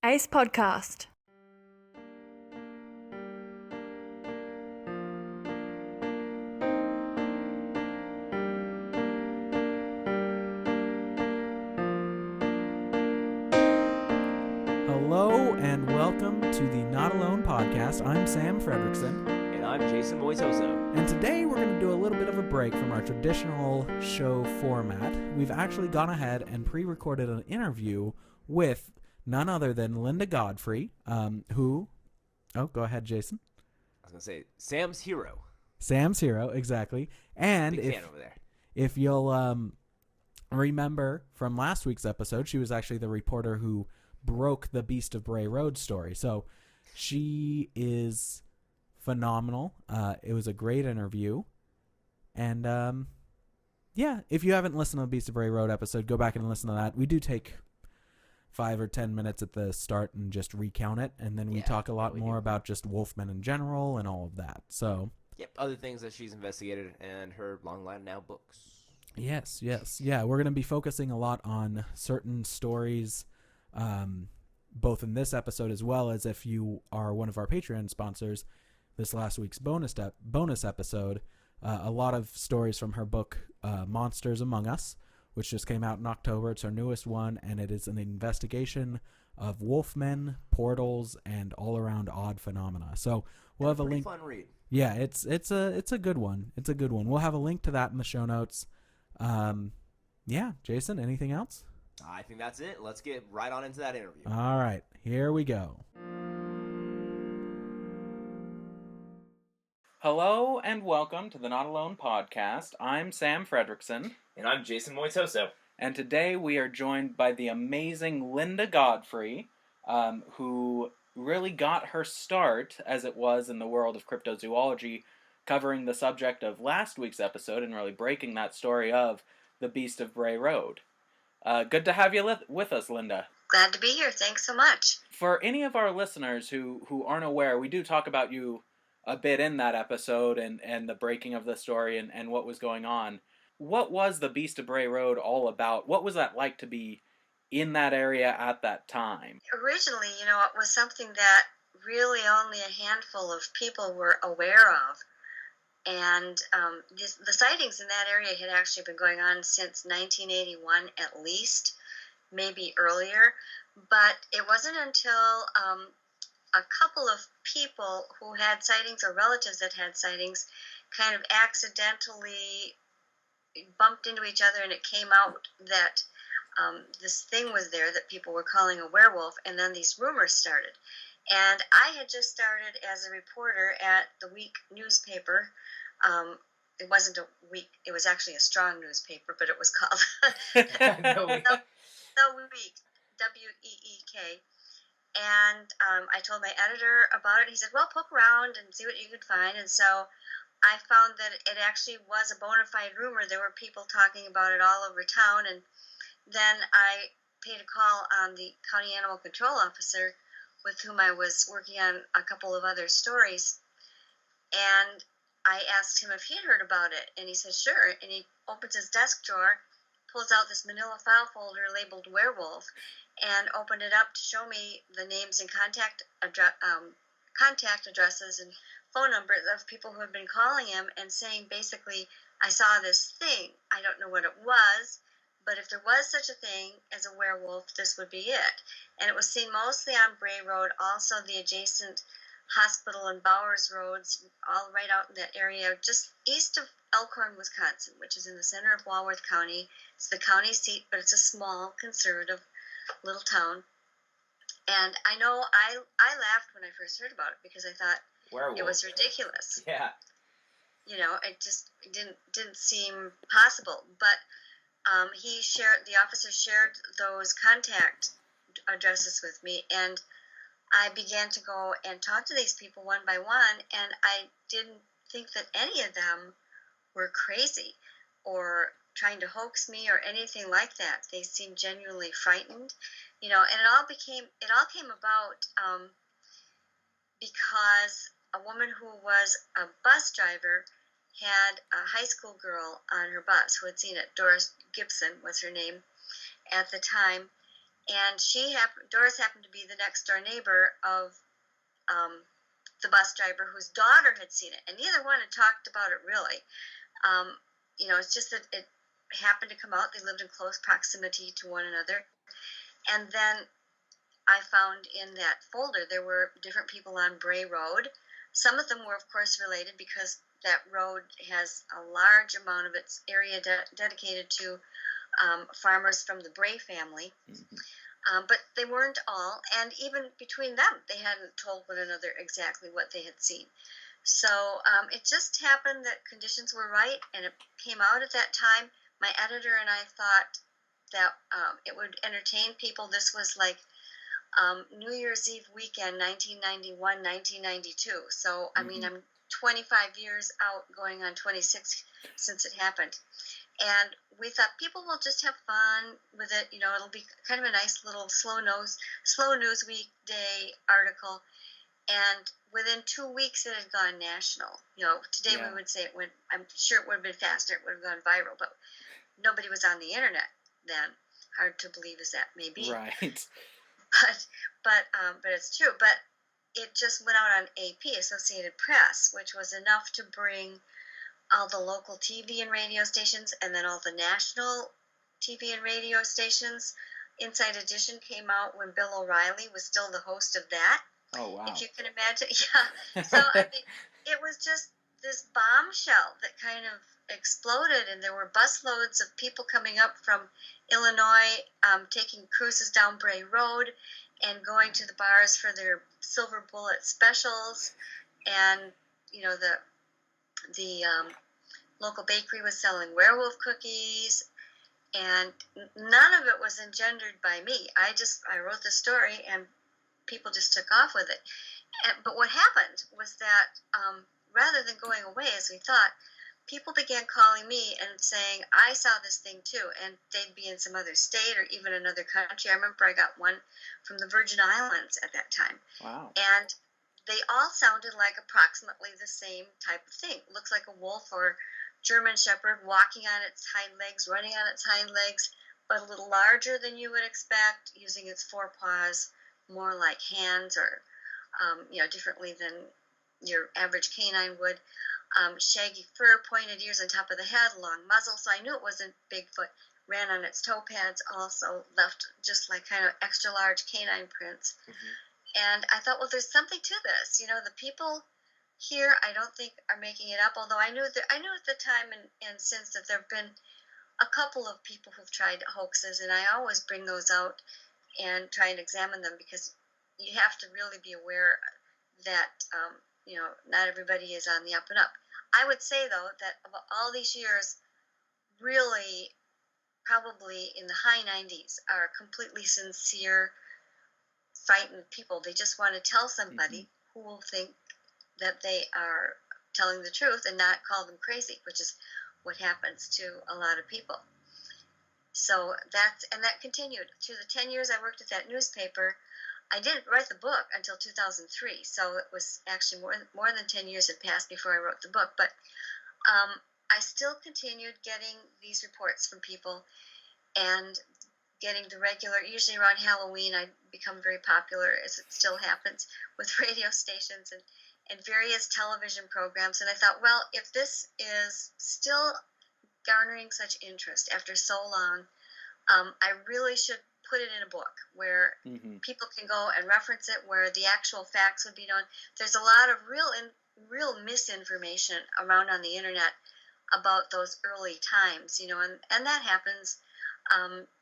Ace Podcast. Hello and welcome to the Not Alone podcast. I'm Sam Fredrickson. And I'm Jason Moitoso. And today we're going to do a little bit of a break from our traditional show format. We've actually gone ahead and pre-recorded an interview with none other than Linda Godfrey, who... Oh, go ahead, Jason. I was going to say, Sam's hero. Sam's hero, exactly. And Big fan over there. if you'll remember from last week's episode, she was actually the reporter who broke the Beast of Bray Road story. So she is phenomenal. It was a great interview. And yeah, if you haven't listened to the Beast of Bray Road episode, go back and listen to that. We do take 5 or 10 minutes at the start and just recount it, and then we talk a lot more about just wolfmen in general and all of that. So yep, other things that she's investigated and her long line now books. Yes. Yeah, we're going to be focusing a lot on certain stories, both in this episode as well as if you are one of our Patreon sponsors, this last week's bonus episode, a lot of stories from her book, Monsters Among Us, which just came out in October. It's our newest one, and it is an investigation of wolfmen, portals, and all-around odd phenomena. So we'll have a link. Fun read. Yeah, it's a good one. It's a good one. We'll have a link to that in the show notes. Yeah, Jason, anything else? I think that's it. Let's get right on into that interview. All right, here we go. Hello and welcome to the Not Alone podcast. I'm Sam Fredrickson. And I'm Jason Moitoso. And today we are joined by the amazing Linda Godfrey, who really got her start, as it was in the world of cryptozoology, covering the subject of last week's episode and really breaking that story of the Beast of Bray Road. Good to have you with us, Linda. Glad to be here. Thanks so much. For any of our listeners who aren't aware, we do talk about you a bit in that episode and the breaking of the story and what was going on. What was the Beast of Bray Road all about? What was that like to be in that area at that time? Originally, it was something that really only a handful of people were aware of. And the sightings in that area had actually been going on since 1981 at least, maybe earlier. But it wasn't until a couple of people who had sightings or relatives that had sightings kind of accidentally bumped into each other, and it came out that this thing was there that people were calling a werewolf, and then these rumors started. And I had just started as a reporter at the Week newspaper. It wasn't a week, it was actually a strong newspaper, but it was called The Week, W-E-E-K. And I told my editor about it. He said, well, poke around and see what you could find. And so I found that it actually was a bona fide rumor. There were people talking about it all over town. And then I paid a call on the county animal control officer with whom I was working on a couple of other stories. And I asked him if he had heard about it. And he said, sure. And he opens his desk drawer, pulls out this manila file folder labeled Werewolf, and opened it up to show me the names and contact addresses and phone numbers of people who had been calling him and saying basically, I saw this thing. I don't know what it was, but if there was such a thing as a werewolf, this would be it. And it was seen mostly on Bray Road, also the adjacent Hospital and Bowers Roads, all right out in that area, just east of Elkhorn, Wisconsin, which is in the center of Walworth County. It's the county seat, but it's a small, conservative little town. And I know I laughed when I first heard about it because I thought werewolf. It was ridiculous. Yeah. It just didn't seem possible. But the officer shared those contact addresses with me, and I began to go and talk to these people one by one, and I didn't think that any of them were crazy or trying to hoax me or anything like that. They seemed genuinely frightened, and it all came about because a woman who was a bus driver had a high school girl on her bus who had seen it. Doris Gibson was her name at the time. and Doris happened to be the next door neighbor of the bus driver whose daughter had seen it, and neither one had talked about it really. It's just that it happened to come out. They lived in close proximity to one another, and then I found in that folder there were different people on Bray Road. Some of them were, of course, related because that road has a large amount of its area dedicated to farmers from the Bray family. Mm-hmm. But they weren't all, and even between them, they hadn't told one another exactly what they had seen. So it just happened that conditions were right, and it came out at that time. My editor and I thought that it would entertain people. This was like New Year's Eve weekend, 1991, 1992. So, I mean, I'm 25 years out, going on 26 since it happened. And we thought people will just have fun with it. It'll be kind of a nice little slow news weekday article. And within 2 weeks, it had gone national. Today we would say it went, I'm sure it would have been faster, it would have gone viral, but nobody was on the internet then. Hard to believe as that may be. Right. But it's true. But it just went out on AP, Associated Press, which was enough to bring all the local TV and radio stations, and then all the national TV and radio stations. Inside Edition came out when Bill O'Reilly was still the host of that. Oh, wow. If you can imagine. Yeah. So, I mean, it was just this bombshell that kind of exploded, and there were busloads of people coming up from Illinois, taking cruises down Bray Road and going to the bars for their silver bullet specials. And, the local bakery was selling Werewolf cookies, and none of it was engendered by me. I wrote the story, and people just took off with it. But what happened was that rather than going away as we thought, people began calling me and saying, I saw this thing too, and they'd be in some other state or even another country. I remember I got one from the Virgin Islands at that time. Wow. And they all sounded like approximately the same type of thing. Looks like a wolf or German Shepherd walking on its hind legs, running on its hind legs, but a little larger than you would expect, using its forepaws more like hands or, differently than your average canine would. Shaggy fur, pointed ears on top of the head, long muzzle, so I knew it wasn't Bigfoot. Ran on its toe pads, also left just like kind of extra large canine prints. Mm-hmm. And I thought, well, there's something to this. The people here, I don't think are making it up. Although I knew at the time and since that there have been a couple of people who've tried hoaxes, and I always bring those out and try and examine them, because you have to really be aware that not everybody is on the up and up. I would say, though, that of all these years, really, probably in the high 90s are completely sincere, frightened people. They just want to tell somebody who will think that they are telling the truth and not call them crazy, which is what happens to a lot of people. So that continued through the 10 years I worked at that newspaper. I didn't write the book until 2003, so it was actually more than 10 years had passed before I wrote the book. But I still continued getting these reports from people and getting the regular, usually around Halloween, I become very popular, as it still happens, with radio stations and various television programs. And I thought, well, if this is still garnering such interest after so long, I really should put it in a book where people can go and reference it, where the actual facts would be known. There's a lot of real misinformation around on the internet about those early times, and that happens.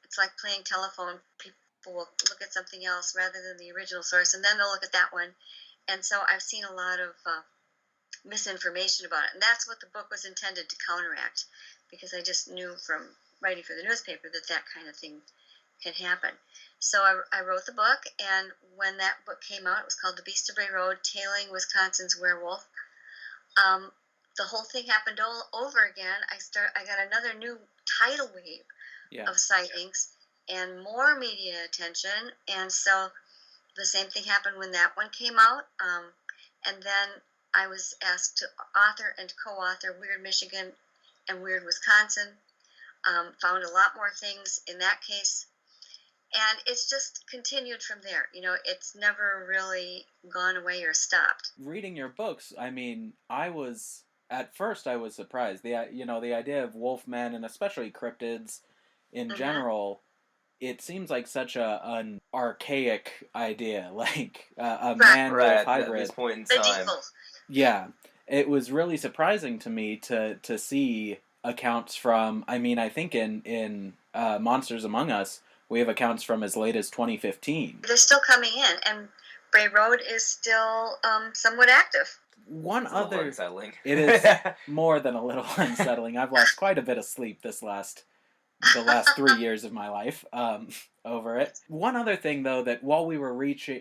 It's like playing telephone. People will look at something else rather than the original source, and then they'll look at that one. And so I've seen a lot of misinformation about it, and that's what the book was intended to counteract, because I just knew from writing for the newspaper that kind of thing can happen. So I wrote the book, and when that book came out, it was called The Beast of Bray Road, Tailing Wisconsin's Werewolf. The whole thing happened all over again. I got another new tidal wave of sightings and more media attention, and so the same thing happened when that one came out. And then I was asked to author and co-author Weird Michigan and Weird Wisconsin. Found a lot more things in that case. And it's just continued from there. It's never really gone away or stopped. Reading your books, I mean, at first I was surprised. The idea of wolfmen and especially cryptids in general, it seems like such an archaic idea, like a man-wolf hybrid. At this point in time. Medieval. Yeah, it was really surprising to me to see accounts from. I mean, I think in Monsters Among Us, we have accounts from as late as 2015. They're still coming in, and Bray Road is still somewhat active. It's a little unsettling. It is more than a little unsettling. I've lost quite a bit of sleep the last 3 years of my life over it. One other thing, though, that while we were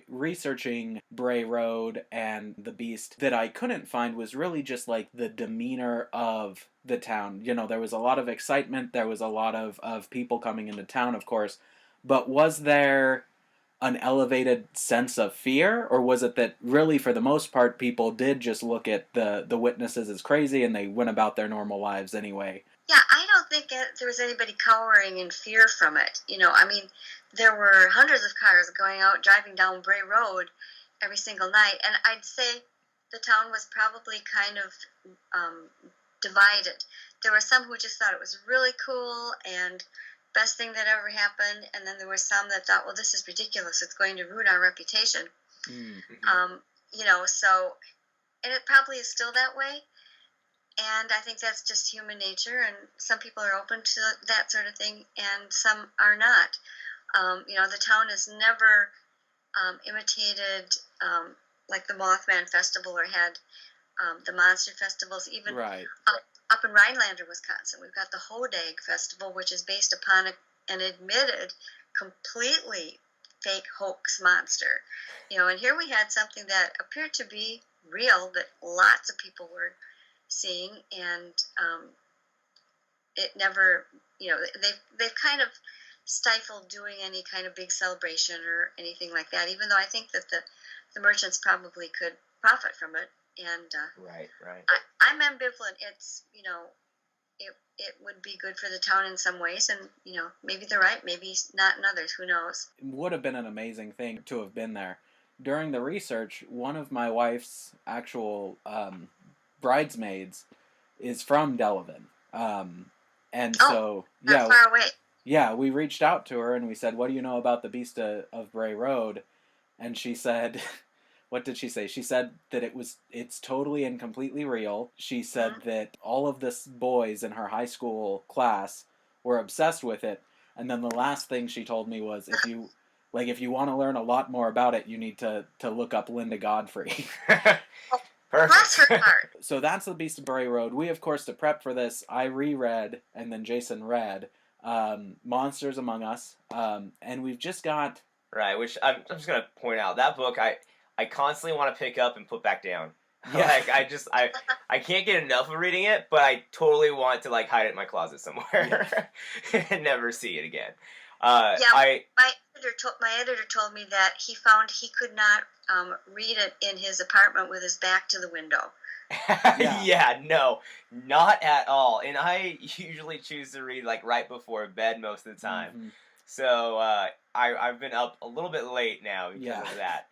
researching Bray Road and the Beast, that I couldn't find was really just like the demeanor of the town. There was a lot of excitement. There was a lot of people coming into town, of course. But was there an elevated sense of fear, or was it that really, for the most part, people did just look at the witnesses as crazy and they went about their normal lives anyway? Yeah, I don't think there was anybody cowering in fear from it. I mean, there were hundreds of cars driving down Bray Road every single night, and I'd say the town was probably kind of divided. There were some who just thought it was really cool and best thing that ever happened, and then there were some that thought, well, this is ridiculous, it's going to ruin our reputation. And it probably is still that way, and I think that's just human nature, and some people are open to that sort of thing and some are not. The town has never imitated like the Mothman Festival or had the monster festivals, even right. Up in Rhinelander, Wisconsin, we've got the Hodag Festival, which is based upon an admitted, completely fake hoax monster. And here we had something that appeared to be real, that lots of people were seeing, and it never, they've kind of stifled doing any kind of big celebration or anything like that, even though I think that the merchants probably could profit from it. And right. I'm ambivalent. It's it would be good for the town in some ways, and maybe they're right, maybe not in others. Who knows? It would have been an amazing thing to have been there. During the research, one of my wife's actual bridesmaids is from Delavan, so not far away. Yeah, we reached out to her and we said, "What do you know about the Beast of Bray Road?" And she said. What did she say? She said that it's totally and completely real. She said that all of the boys in her high school class were obsessed with it. And then the last thing she told me was, if you want to learn a lot more about it, you need to look up Linda Godfrey. Perfect. So that's the Beast of Bray Road. We, of course, to prep for this, I reread, and then Jason read Monsters Among Us. And we've just got... Right, which I'm just going to point out. That book, I constantly want to pick up and put back down. Yeah. I can't get enough of reading it, but I totally want to hide it in my closet somewhere and never see it again. My editor told me that he found he could not read it in his apartment with his back to the window. Yeah, no, not at all. And I usually choose to read right before bed most of the time. Mm-hmm. So I've been up a little bit late now because of that.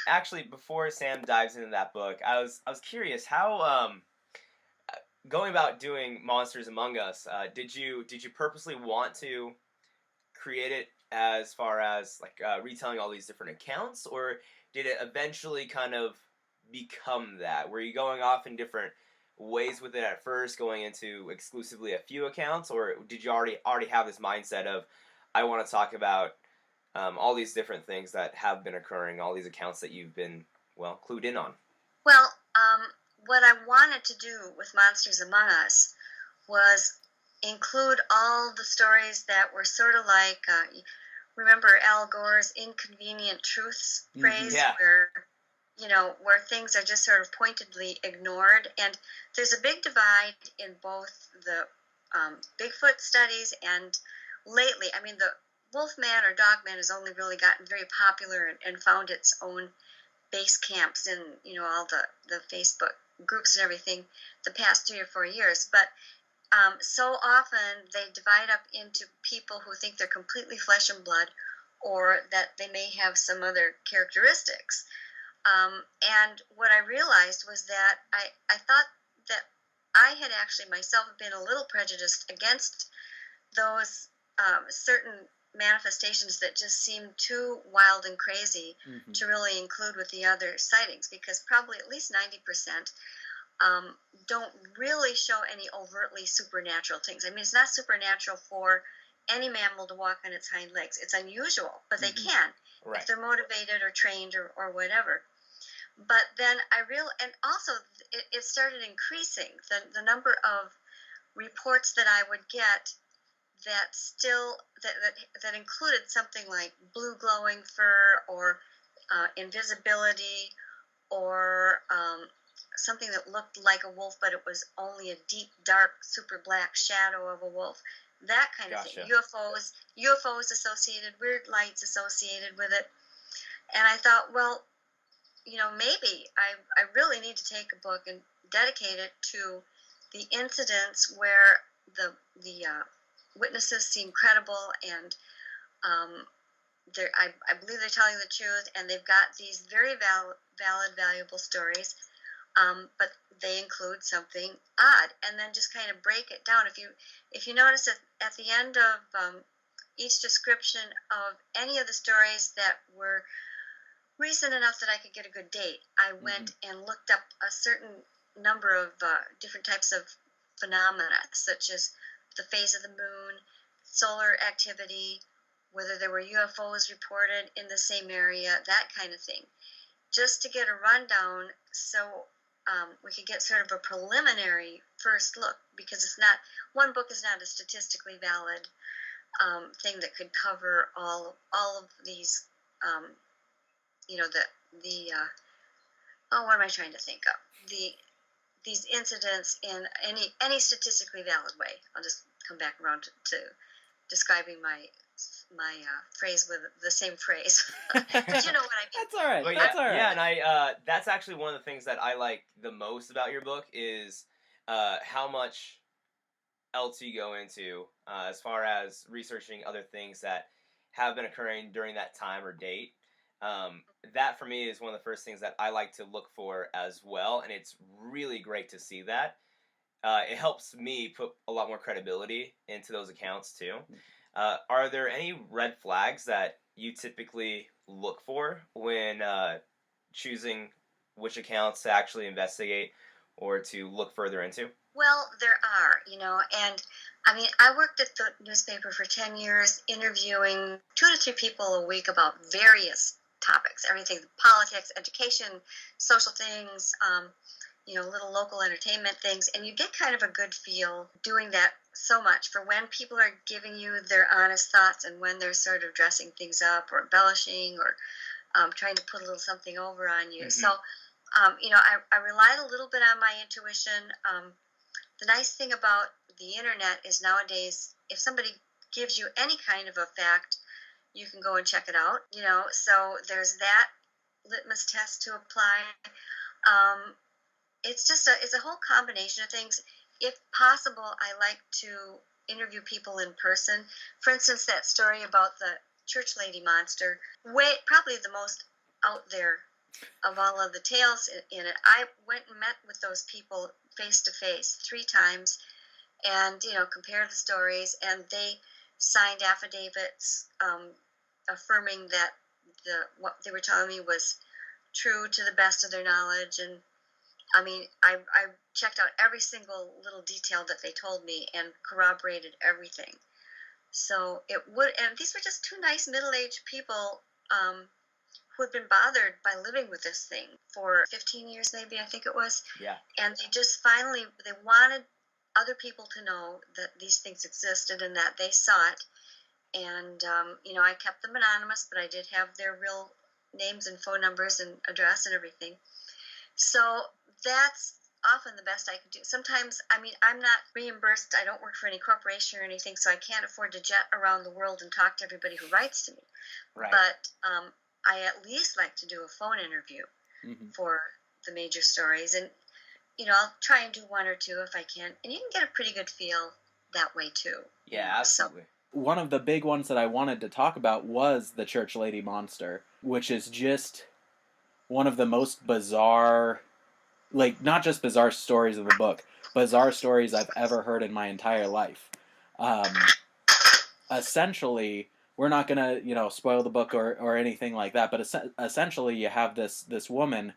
Actually, before Sam dives into that book, I was curious how going about doing Monsters Among Us. Did you purposely want to create it as far as retelling all these different accounts, or did it eventually kind of become that? Were you going off in different ways with it at first, going into exclusively a few accounts, or did you already have this mindset of I want to talk about all these different things that have been occurring, all these accounts that you've been, clued in on? Well, what I wanted to do with Monsters Among Us was include all the stories that were sort of like, remember Al Gore's inconvenient truths phrase, where things are just sort of pointedly ignored. And there's a big divide in both the Bigfoot studies and lately, I mean, the Wolfman or Dogman has only really gotten very popular and found its own base camps in all the Facebook groups and everything the past 3 or 4 years. But so often they divide up into people who think they're completely flesh and blood, or that they may have some other characteristics. And what I realized was that I thought that I had actually myself been a little prejudiced against those certain manifestations that just seemed too wild and crazy to really include with the other sightings, because probably at least 90% don't really show any overtly supernatural things. I mean, it's not supernatural for any mammal to walk on its hind legs. It's unusual, but they can, if they're motivated or trained or whatever. But then and also it started increasing, the number of reports that I would get that still, that included something like blue glowing fur, or invisibility, or something that looked like a wolf, but it was only a deep, dark, super black shadow of a wolf. That kind of thing. UFOs associated, weird lights associated with it. And I thought, well, maybe I really need to take a book and dedicate it to the incidents where the witnesses seem credible, and I believe they're telling the truth, and they've got these very valid, valuable stories, but they include something odd, and then just kind of break it down. If you notice at the end of each description of any of the stories that were recent enough that I could get a good date, I went and looked up a certain number of different types of phenomena, such as the phase of the moon, solar activity, whether there were UFOs reported in the same area, that kind of thing, just to get a rundown, so we could get sort of a preliminary first look, because one book is not a statistically valid thing that could cover all of these, what am I trying to think of? These incidents in any statistically valid way. I'll just come back around to describing my phrase with the same phrase. But you know what I mean. That's all right. That's all right. Yeah, and that's actually one of the things that I like the most about your book is how much else you go into as far as researching other things that have been occurring during that time or date. That for me is one of the first things that I like to look for as well, and it's really great to see that. It helps me put a lot more credibility into those accounts too. Are there any red flags that you typically look for when choosing which accounts to actually investigate or to look further into? Well, there are, and I mean, I worked at the newspaper for 10 years interviewing 2 to 3 people a week about various topics, everything, politics, education, social things, little local entertainment things, and you get kind of a good feel doing that so much for when people are giving you their honest thoughts and when they're sort of dressing things up or embellishing or trying to put a little something over on you. So, I relied a little bit on my intuition. The nice thing about the internet is nowadays, if somebody gives you any kind of a fact, you can go and check it out, so there's that litmus test to apply. It's just it's a whole combination of things. If possible, I like to interview people in person. For instance, that story about the church lady monster, probably the most out there of all of the tales in it. I went and met with those people face to face 3 times, and compared the stories, and they signed affidavits affirming that what they were telling me was true to the best of their knowledge. And I mean, I checked out every single little detail that they told me and corroborated everything. So and these were just 2 nice middle-aged people who had been bothered by living with this thing for 15 years, maybe, I think it was. Yeah. And they just they wanted other people to know that these things existed and that they saw it. And, I kept them anonymous, but I did have their real names and phone numbers and address and everything. So that's often the best I can do. Sometimes, I mean, I'm not reimbursed. I don't work for any corporation or anything, so I can't afford to jet around the world and talk to everybody who writes to me. Right. But I at least like to do a phone interview for the major stories. And I'll try and do one or two if I can, and you can get a pretty good feel that way too. Yeah, absolutely. So, one of the big ones that I wanted to talk about was the Church Lady Monster, which is just one of the most bizarre, like, not just bizarre stories of the book, bizarre stories I've ever heard in my entire life. Essentially, we're not gonna, spoil the book or anything like that, but essentially you have this woman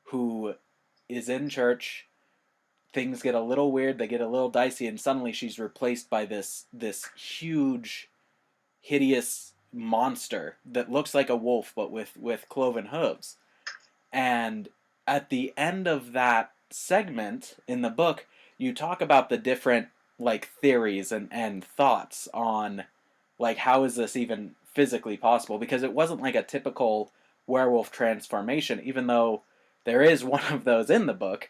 who is in church. Things get a little weird, they get a little dicey, and suddenly she's replaced by this huge, hideous monster that looks like a wolf but with cloven hooves. And at the end of that segment in the book, you talk about the different theories and thoughts on how is this even physically possible, because it wasn't like a typical werewolf transformation, even though there is one of those in the book.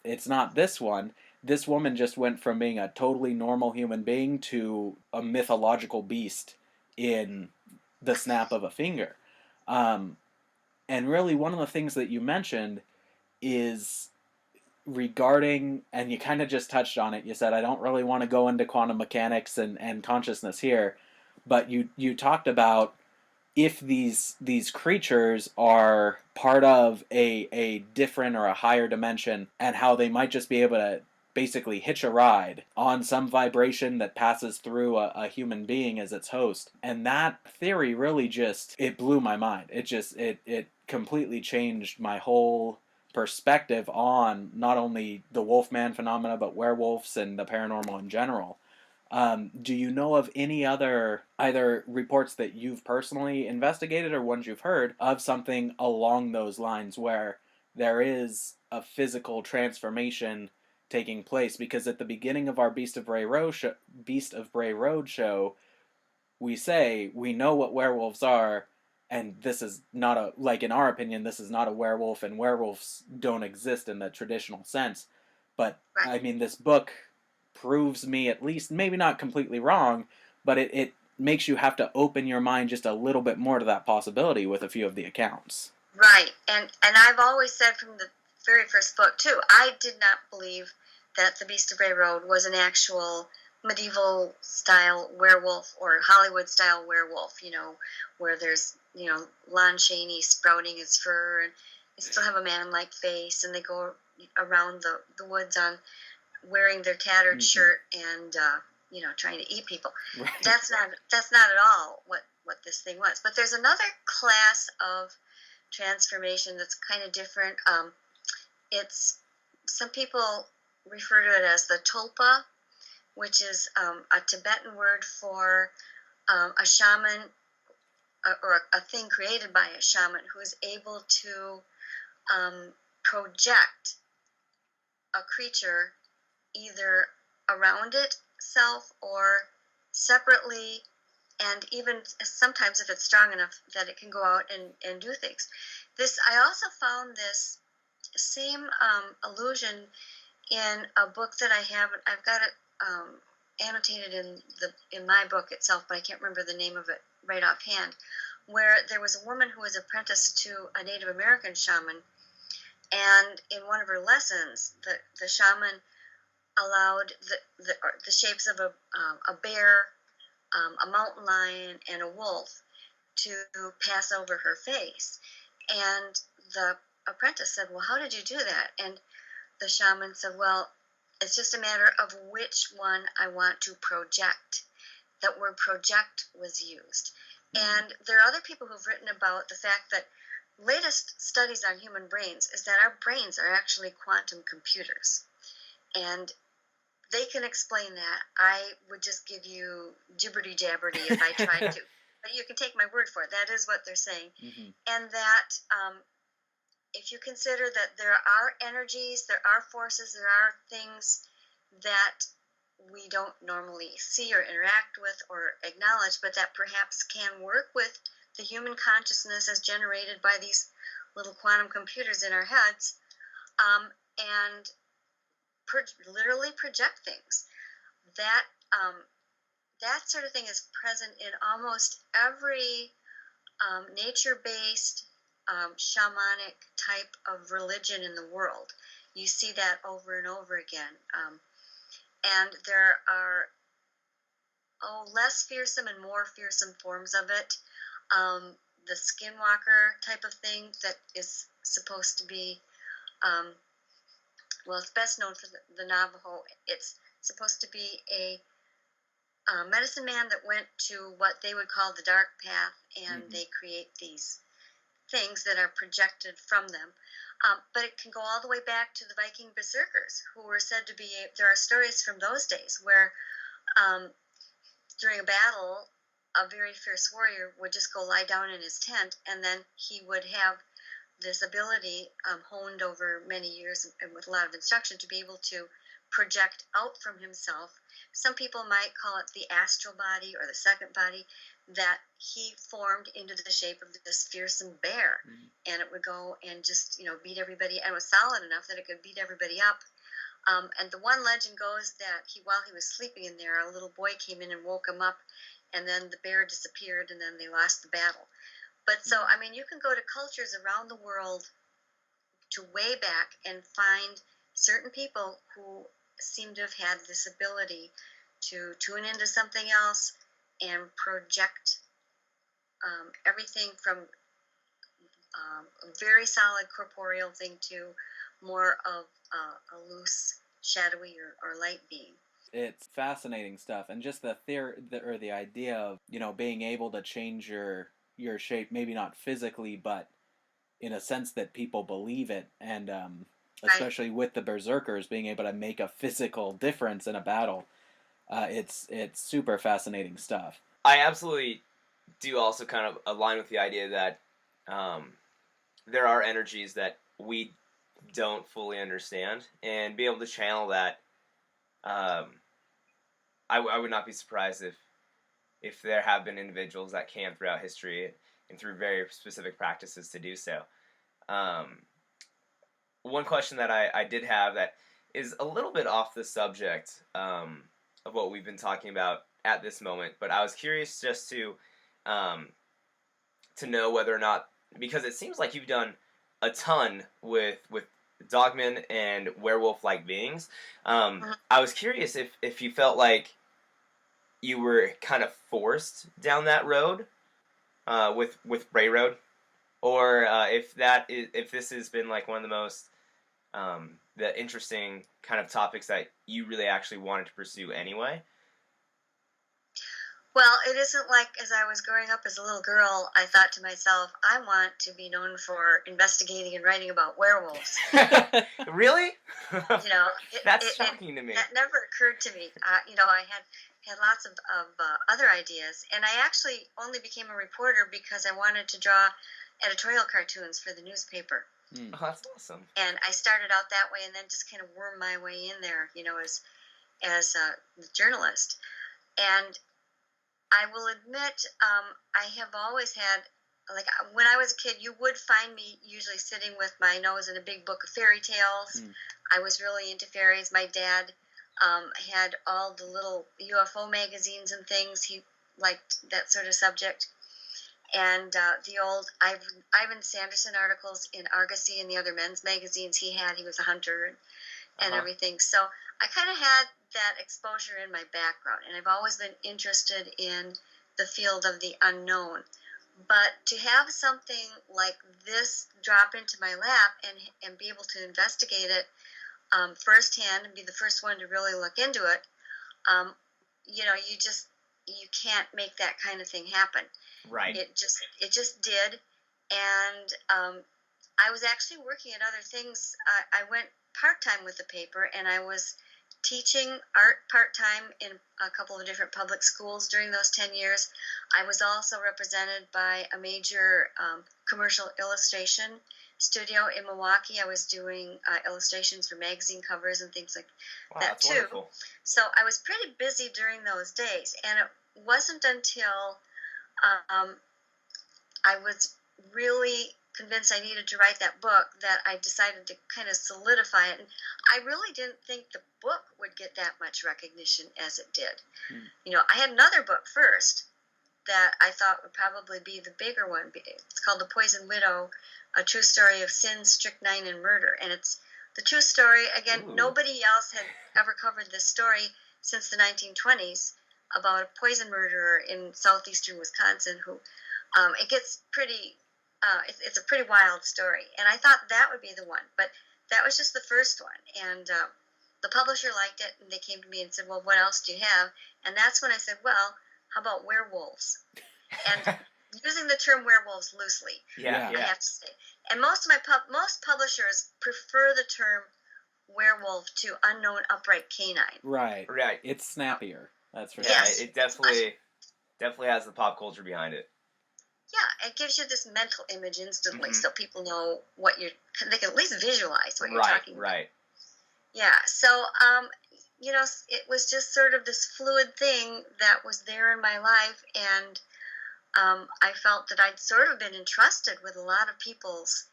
It's not this one. This woman just went from being a totally normal human being to a mythological beast in the snap of a finger. And really, one of the things that you mentioned is regarding, and you kind of just touched on it, you said, I don't really want to go into quantum mechanics and consciousness here, but you talked about if these creatures are part of a different or a higher dimension, and how they might just be able to basically hitch a ride on some vibration that passes through a human being as its host. And that theory really it blew my mind. It completely changed my whole perspective on not only the wolfman phenomena, but werewolves and the paranormal in general. Do you know of any other either reports that you've personally investigated or ones you've heard of something along those lines where there is a physical transformation taking place? Because at the beginning of our Beast of Bray Road show, we say we know what werewolves are, and this is not in our opinion, this is not a werewolf, and werewolves don't exist in the traditional sense. But I mean, this book proves me, at least, maybe not completely wrong, but it makes you have to open your mind just a little bit more to that possibility with a few of the accounts. Right, and I've always said from the very first book too, I did not believe that the Beast of Bray Road was an actual medieval style werewolf or Hollywood style werewolf, where there's, Lon Chaney sprouting his fur, and they still have a man-like face, and they go around the woods on wearing their tattered shirt and trying to eat people. Right. That's not at all what this thing was. But there's another class of transformation that's kind of different. It's, some people refer to it as the tulpa, which is a Tibetan word for a shaman or a thing created by a shaman who is able to project a creature either around itself or separately, and even sometimes if it's strong enough that it can go out and do things. I also found this same illusion in a book that I have. I've got it annotated in my book itself, but I can't remember the name of it right offhand, where there was a woman who was apprenticed to a Native American shaman, and in one of her lessons, the shaman allowed the shapes of a bear, a mountain lion, and a wolf to pass over her face. And the apprentice said, well, how did you do that? And the shaman said, well, it's just a matter of which one I want to project. That word project was used. And there are other people who've written about the fact that latest studies on human brains is that our brains are actually quantum computers. And they can explain that. I would just give you jibberty-jabberty if I tried to. But you can take my word for it. That is what they're saying. Mm-hmm. And that if you consider that there are energies, there are forces, there are things that we don't normally see or interact with or acknowledge, but that perhaps can work with the human consciousness as generated by these little quantum computers in our heads, and literally project things. That sort of thing is present in almost every nature-based shamanic type of religion in the world. you see that over and over again. And there are less fearsome and more fearsome forms of it. The skinwalker type of thing that is supposed to be, it's best known for the Navajo. It's supposed to be a medicine man that went to what they would call the dark path, and they create these things that are projected from them. But it can go all the way back to the Viking berserkers, who were said to be, there are stories from those days where during a battle, a very fierce warrior would just go lie down in his tent, and then he would have this ability honed over many years and with a lot of instruction to be able to project out from himself. Some people might call it the astral body or the second body, that he formed into the shape of this fearsome bear, and it would go and just beat everybody, and it was solid enough that it could beat everybody up. And the one legend goes that while he was sleeping in there, a little boy came in and woke him up, and then the bear disappeared, and then they lost the battle. But so, I mean, you can go to cultures around the world to way back and find certain people who seem to have had this ability to tune into something else and project everything from a very solid corporeal thing to more of a loose, shadowy, or light being. It's fascinating stuff, and just the idea of being able to change your shape, maybe not physically, but in a sense that people believe it, and especially with the berserkers being able to make a physical difference in a battle. It's super fascinating stuff. I absolutely do also kind of align with the idea that there are energies that we don't fully understand, and be able to channel that. I would not be surprised if there have been individuals that can throughout history and through very specific practices to do so. One question that I did have that is a little bit off the subject of what we've been talking about at this moment, but I was curious just to know whether or not, because it seems like you've done a ton with dogmen and werewolf-like beings. I was curious if you felt like you were kind of forced down that road with Bray Road, or if this has been like one of the most the interesting kind of topics that you really actually wanted to pursue anyway. Well, it isn't like as I was growing up as a little girl, I thought to myself, I want to be known for investigating and writing about werewolves. Really? That's shocking to me. That never occurred to me. I had lots of other ideas, and I actually only became a reporter because I wanted to draw editorial cartoons for the newspaper. Oh, that's awesome. And I started out that way, and then just kind of wormed my way in there, as a journalist. And I will admit, I have always had, like, when I was a kid, you would find me usually sitting with my nose in a big book of fairy tales. I was really into fairies. My dad had all the little UFO magazines and things. He liked that sort of subject. And the old Ivan Sanderson articles in Argosy and the other men's magazines he was a hunter and everything. So I kind of had that exposure in my background, and I've always been interested in the field of the unknown. But to have something like this drop into my lap and be able to investigate it firsthand and be the first one to really look into it, you can't make that kind of thing happen. Right. It just did, and I was actually working at other things. I went part-time with the paper, and I was teaching art part-time in a couple of different public schools during those 10 years. I was also represented by a major commercial illustration studio in Milwaukee. I was doing illustrations for magazine covers and things like that too. Wonderful. So I was pretty busy during those days, and it wasn't until I was really convinced I needed to write that book that I decided to kind of solidify it. And I really didn't think the book would get that much recognition as it did. I had another book first that I thought would probably be the bigger one. It's called The Poison Widow, A True Story of Sin, Strychnine, and Murder. And the true story. Again, Ooh. nobody else had ever covered this story since the 1920s about a poison murderer in southeastern Wisconsin who, it gets pretty, it's a pretty wild story. And I thought that would be the one, but that was just the first one. And the publisher liked it, and they came to me and said, well, what else do you have? And that's when I said, well, how about werewolves? And using the term werewolves loosely, Yeah. I have to say. And most publishers prefer the term werewolf to unknown upright canine. Right. Right. It's snappier. That's for Yeah, sure. Yes. it definitely has the pop culture behind it. Yeah, it gives you this mental image instantly, Mhm. so people know they can at least visualize what you're Right, talking about. right. Yeah, so, it was just sort of this fluid thing that was there in my life, and I felt that I'd sort of been entrusted with a lot of people's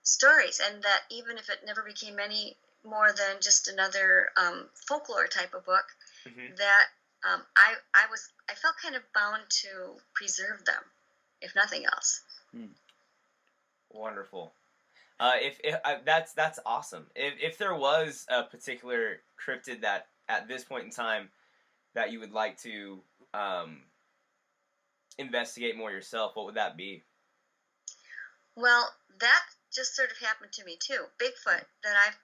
stories, and that even if it never became any more than just another folklore type of book, Mhm. that I felt kind of bound to preserve them, if nothing else. Wonderful. That's awesome. If there was a particular cryptid that at this point in time that you would like to investigate more yourself, what would that be? Well, that just sort of happened to me too. Bigfoot, that I've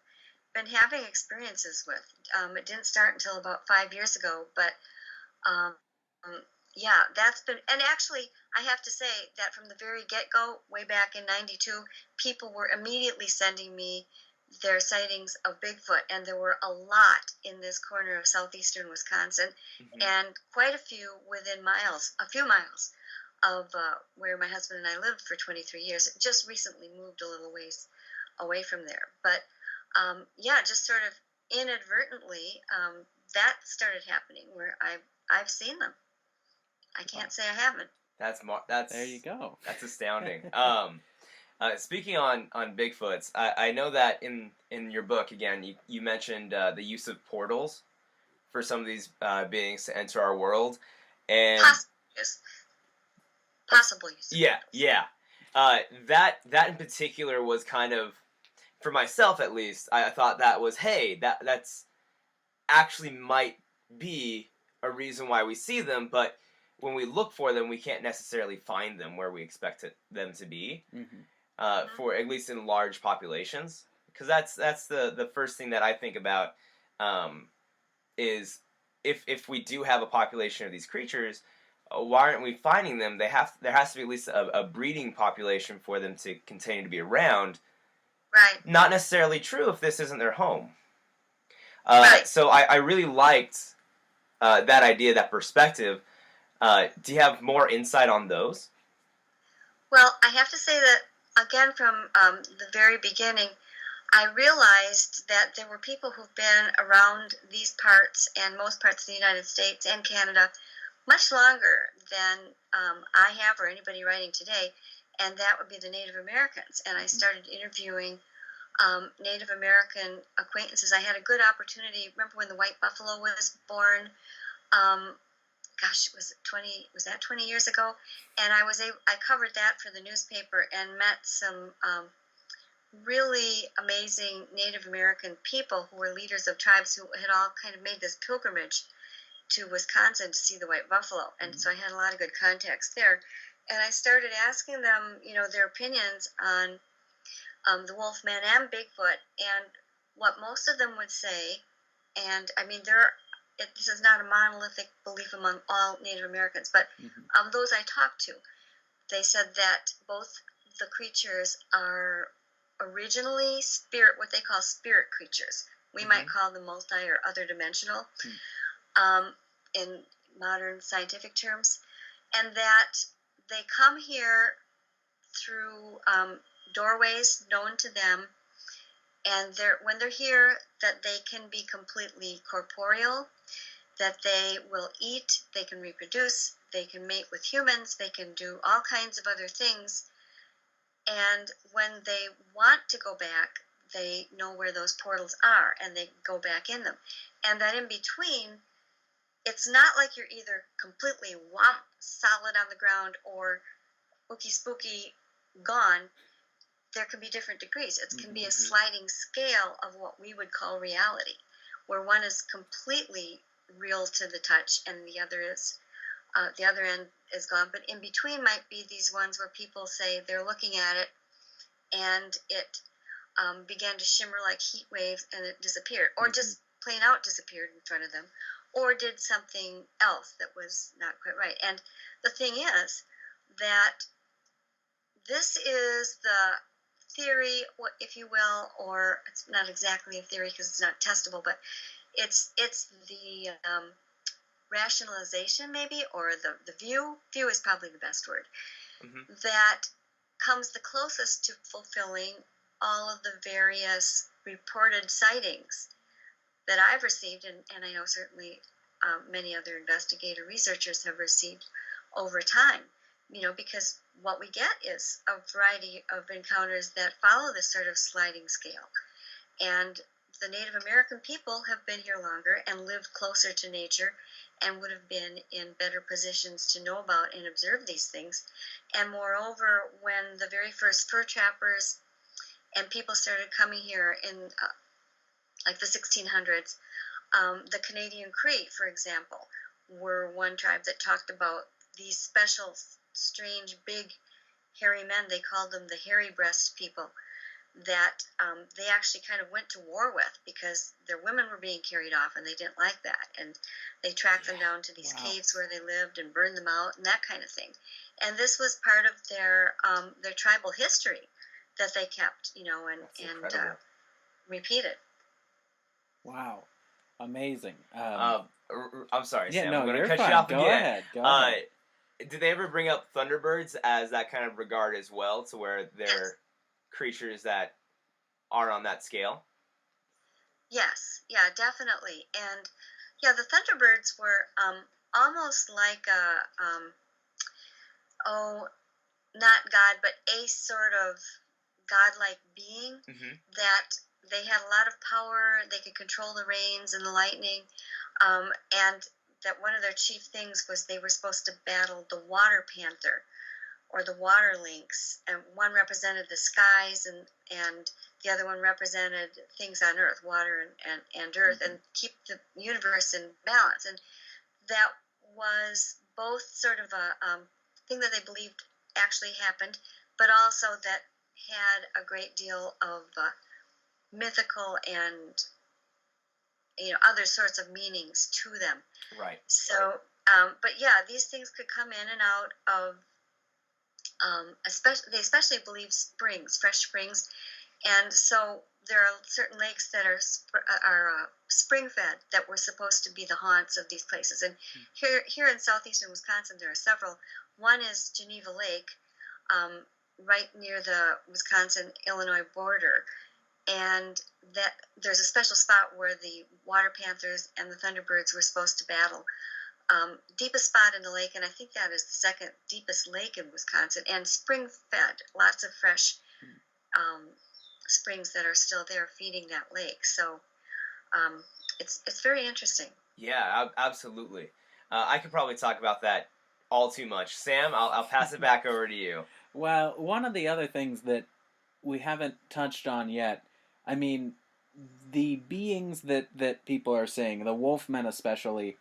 been having experiences with. It didn't start until about 5 years ago, but um, yeah, that's been, and actually, I have to say that from the very get-go, way back in '92, people were immediately sending me their sightings of Bigfoot, and there were a lot in this corner of southeastern Wisconsin, Mhm. and quite a few within a few miles of where my husband and I lived for 23 years. It just recently moved a little ways away from there, but yeah, just sort of inadvertently, that started happening where I've seen them. I can't say I haven't. That's There you go. That's astounding. Speaking on Bigfoots, I know that in your book again you mentioned the use of portals for some of these beings to enter our world, and Possible use. yeah. That in particular was kind of, for myself at least, I thought that was, hey, that's actually might be a reason why we see them, but when we look for them, we can't necessarily find them where we expect them to be, for at least in large populations. Because that's the first thing that I think about, is if we do have a population of these creatures, why aren't we finding them? There has to be at least a breeding population for them to continue to be around. Right. Not necessarily true if this isn't their home. Right. So I really liked that idea, that perspective. Do you have more insight on those? Well, I have to say that, again, from the very beginning, I realized that there were people who've been around these parts and most parts of the United States and Canada much longer than I have or anybody writing today, and that would be the Native Americans. And I started interviewing Native American acquaintances. I had a good opportunity. Remember when the white buffalo was born? Was that 20 years ago? And I covered that for the newspaper and met some really amazing Native American people who were leaders of tribes who had all kind of made this pilgrimage to Wisconsin to see the white buffalo. And so I had a lot of good contacts there. And I started asking them, their opinions on the wolfmen and Bigfoot, and what most of them would say, and I mean, this is not a monolithic belief among all Native Americans, but those I talked to, they said that both the creatures are originally what they call spirit creatures. We might call them multi or other dimensional in modern scientific terms, and that they come here through doorways known to them, and when they're here, that they can be completely corporeal, that they will eat, they can reproduce, they can mate with humans, they can do all kinds of other things, and when they want to go back, they know where those portals are, and they go back in them, and that in between, it's not like you're either completely solid on the ground or ooky spooky gone. there can be different degrees. It can be a Mm-hmm. sliding scale of what we would call reality, where one is completely real to the touch and the other end is gone. But in between might be these ones where people say they're looking at it and it began to shimmer like heat waves and it disappeared, or just plain out disappeared in front of them, or did something else that was not quite right. And the thing is that this is the theory, if you will, or it's not exactly a theory because it's not testable, but it's the rationalization maybe, or the view is probably the best word, that comes the closest to fulfilling all of the various reported sightings that I've received, and I know certainly many other investigator researchers have received over time, because what we get is a variety of encounters that follow this sort of sliding scale. And the Native American people have been here longer and lived closer to nature and would have been in better positions to know about and observe these things. And moreover, when the very first fur trappers and people started coming here in like the 1600s, the Canadian Cree, for example, were one tribe that talked about these special, strange, big, hairy men. They called them the hairy breast people, that they actually kind of went to war with because their women were being carried off and they didn't like that. And they tracked them down to these caves where they lived and burned them out and that kind of thing. And this was part of their tribal history that they kept, and repeated. Wow. Amazing. I'm sorry, yeah, Sam. no, I'm going to you're cut fine. you off Go again. ahead. Did they ever bring up thunderbirds as that kind of regard as well, to where they're creatures that are on that scale? Yes, yeah, definitely. And yeah, the thunderbirds were almost like not God, but a sort of godlike being, that they had a lot of power. They could control the rains and the lightning, and that one of their chief things was they were supposed to battle the water panther or the water lynx, and one represented the skies and the other one represented things on earth, water and earth, and keep the universe in balance. And that was both sort of a thing that they believed actually happened, but also that had a great deal of mythical and other sorts of meanings to them. Right. So, but yeah, these things could come in and out of. They especially believe springs, fresh springs, and so there are certain lakes that are spring-fed that were supposed to be the haunts of these places. And here in southeastern Wisconsin, there are several. One is Geneva Lake, right near the Wisconsin-Illinois border, and that there's a special spot where the water panthers and the thunderbirds were supposed to battle. Deepest spot in the lake, and I think that is the second deepest lake in Wisconsin, and spring-fed, lots of fresh springs that are still there feeding that lake. So it's very interesting. Yeah, absolutely. I could probably talk about that all too much. Sam, I'll pass it back over to you. Well, one of the other things that we haven't touched on yet, I mean, the beings that people are saying, the wolfmen especially,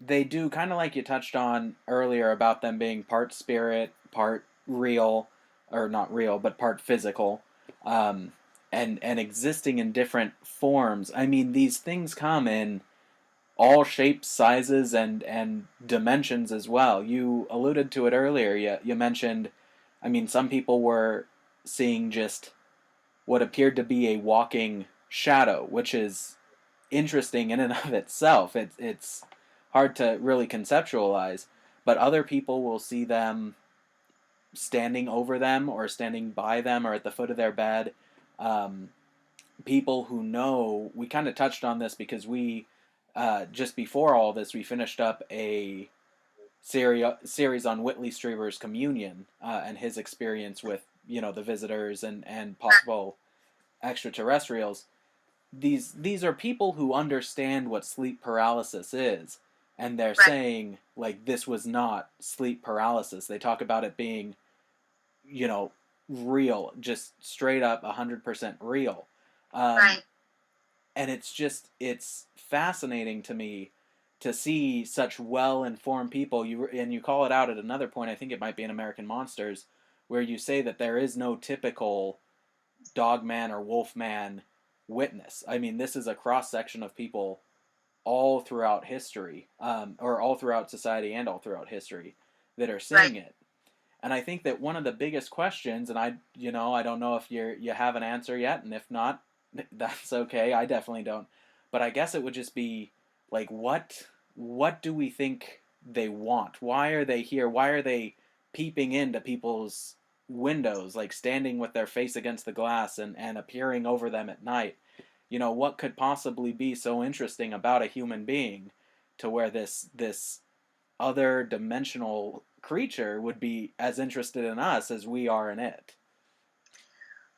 they do kind of like you touched on earlier about them being part spirit, part real, or not real, but part physical, and existing in different forms. I mean, these things come in all shapes, sizes, and dimensions as well. You alluded to it earlier. You mentioned, I mean, some people were seeing just what appeared to be a walking shadow, which is interesting in and of itself. It's hard to really conceptualize, but other people will see them standing over them or standing by them or at the foot of their bed. People who know, we kind of touched on this because we, just before all this, we finished up a series on Whitley Strieber's communion and his experience with, the visitors and possible extraterrestrials. These are people who understand what sleep paralysis is, and they're saying, like, this was not sleep paralysis. They talk about it being, real, just straight up 100% real. Right. And it's fascinating to me to see such well-informed people. You call it out at another point, I think it might be in American Monsters, where you say that there is no typical dogman or wolfman witness. I mean, this is a cross-section of people all throughout history, or all throughout society and all throughout history, that are seeing it. And I think that one of the biggest questions, and I don't know if you have an answer yet, and if not, that's okay. I definitely don't. But I guess it would just be like, what do we think they want? Why are they here? Why are they peeping into people's windows, like standing with their face against the glass and appearing over them at night? What could possibly be so interesting about a human being to where this other dimensional creature would be as interested in us as we are in it?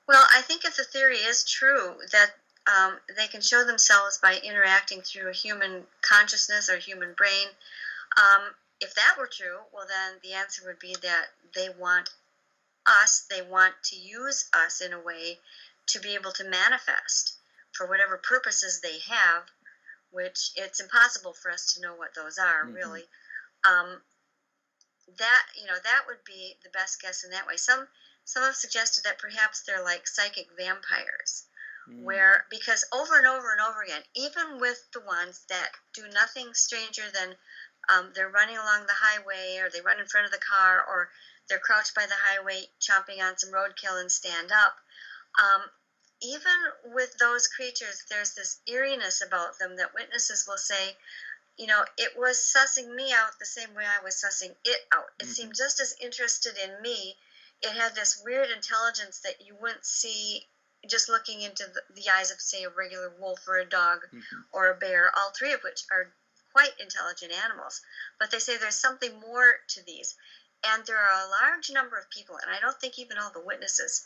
Well, I think if the theory is true that they can show themselves by interacting through a human consciousness or human brain, if that were true, well, then the answer would be that they want us, they want to use us in a way to be able to manifest for whatever purposes they have, which it's impossible for us to know what those are, really. That would be the best guess in that way. Some have suggested that perhaps they're like psychic vampires, where, because over and over and over again, even with the ones that do nothing stranger than they're running along the highway, or they run in front of the car, or they're crouched by the highway chomping on some roadkill and stand up, even with those creatures, there's this eeriness about them that witnesses will say, it was sussing me out the same way I was sussing it out. It seemed just as interested in me. It had this weird intelligence that you wouldn't see just looking into the eyes of, say, a regular wolf or a dog or a bear, all three of which are quite intelligent animals. But they say there's something more to these. And there are a large number of people, and I don't think even all the witnesses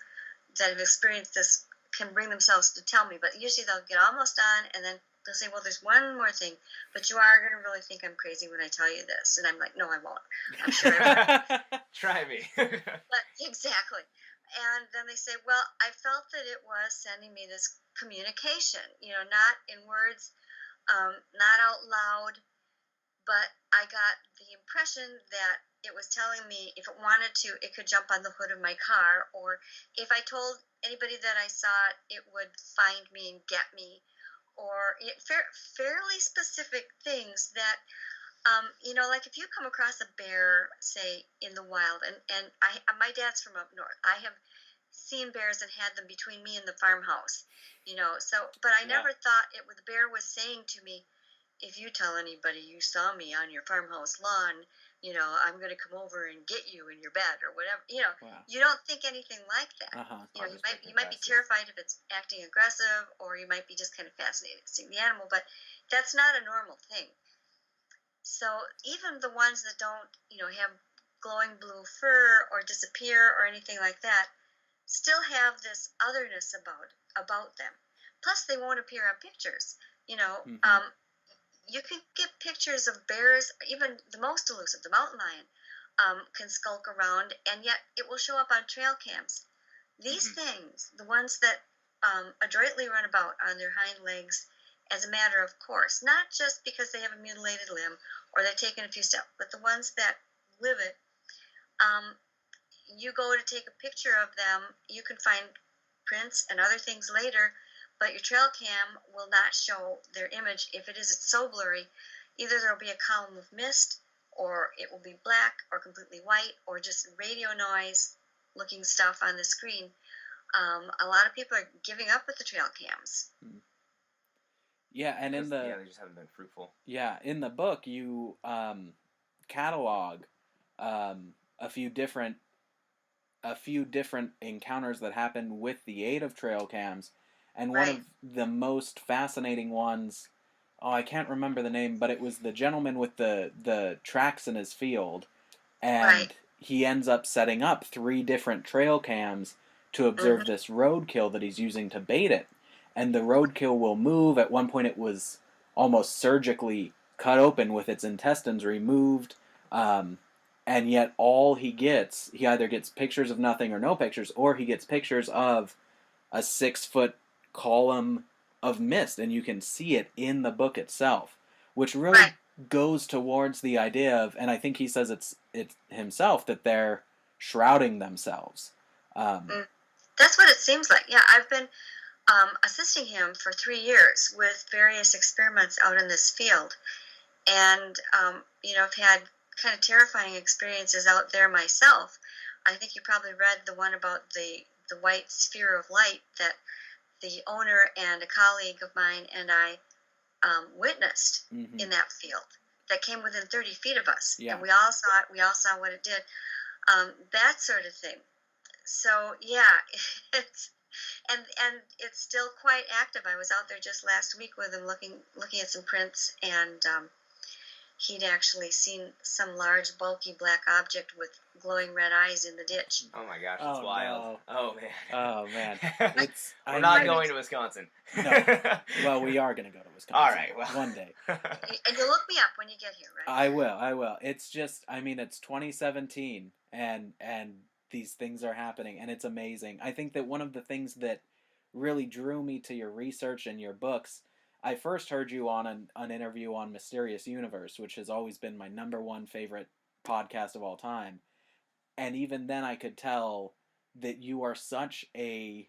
that have experienced this can bring themselves to tell me, but usually they'll get almost on, and then they'll say, well, there's one more thing, but you are going to really think I'm crazy when I tell you this. And I'm like, no, I won't. I'm sure I won't. Try me. But exactly. And then they say, well, I felt that it was sending me this communication, not in words, not out loud, but I got the impression that it was telling me if it wanted to, it could jump on the hood of my car, or if I told anybody that I saw it, it would find me and get me, or fairly specific things that, like if you come across a bear, say, in the wild, and my dad's from up north, I have seen bears and had them between me and the farmhouse, but I never thought the bear was saying to me, if you tell anybody you saw me on your farmhouse lawn, I'm going to come over and get you in your bed or whatever. You don't think anything like that. You might be terrified if it's acting aggressive, or you might be just kind of fascinated seeing the animal, but that's not a normal thing. So even the ones that don't, have glowing blue fur or disappear or anything like that, still have this otherness about them. Plus, they won't appear on pictures. You can get pictures of bears, even the most elusive, the mountain lion, can skulk around, and yet it will show up on trail cams. These things, the ones that adroitly run about on their hind legs as a matter of course, not just because they have a mutilated limb or they've taken a few steps, but the ones that live it, you go to take a picture of them, you can find prints and other things later, but your trail cam will not show their image. If it is, it's so blurry. Either there will be a column of mist, or it will be black, or completely white, or just radio noise looking stuff on the screen. A lot of people are giving up with the trail cams. Yeah, and they just haven't been fruitful. Yeah, in the book you catalog a few different encounters that happened with the aid of trail cams. And one of the most fascinating ones, I can't remember the name, but it was the gentleman with the tracks in his field. And he ends up setting up 3 different trail cams to observe this roadkill that he's using to bait it. And the roadkill will move. At one point it was almost surgically cut open with its intestines removed. and yet all he either gets pictures of nothing or no pictures, or he gets pictures of a 6-foot column of mist, and you can see it in the book itself, which really goes towards the idea of, and I think he says it's himself, that they're shrouding themselves. That's what it seems like. Yeah, I've been assisting him for 3 years with various experiments out in this field, and I've had kind of terrifying experiences out there myself. I think you probably read the one about the white sphere of light that the owner and a colleague of mine and I witnessed in that field, that came within 30 feet of us. Yeah. And we all saw it. We all saw what it did. That sort of thing. So, yeah, it's still quite active. I was out there just last week with him looking at some prints, and he'd actually seen some large, bulky black object with glowing red eyes in the ditch. Oh my gosh, that's wild. No. Oh man. Oh man. We're not going to Wisconsin. No. Well, we are going to go to Wisconsin. All right. Well. One day. And you'll look me up when you get here, right? I will. It's just, it's 2017, and these things are happening, and it's amazing. I think that one of the things that really drew me to your research and your books, I first heard you on an interview on Mysterious Universe, which has always been my #1 favorite podcast of all time. And even then I could tell that you are such a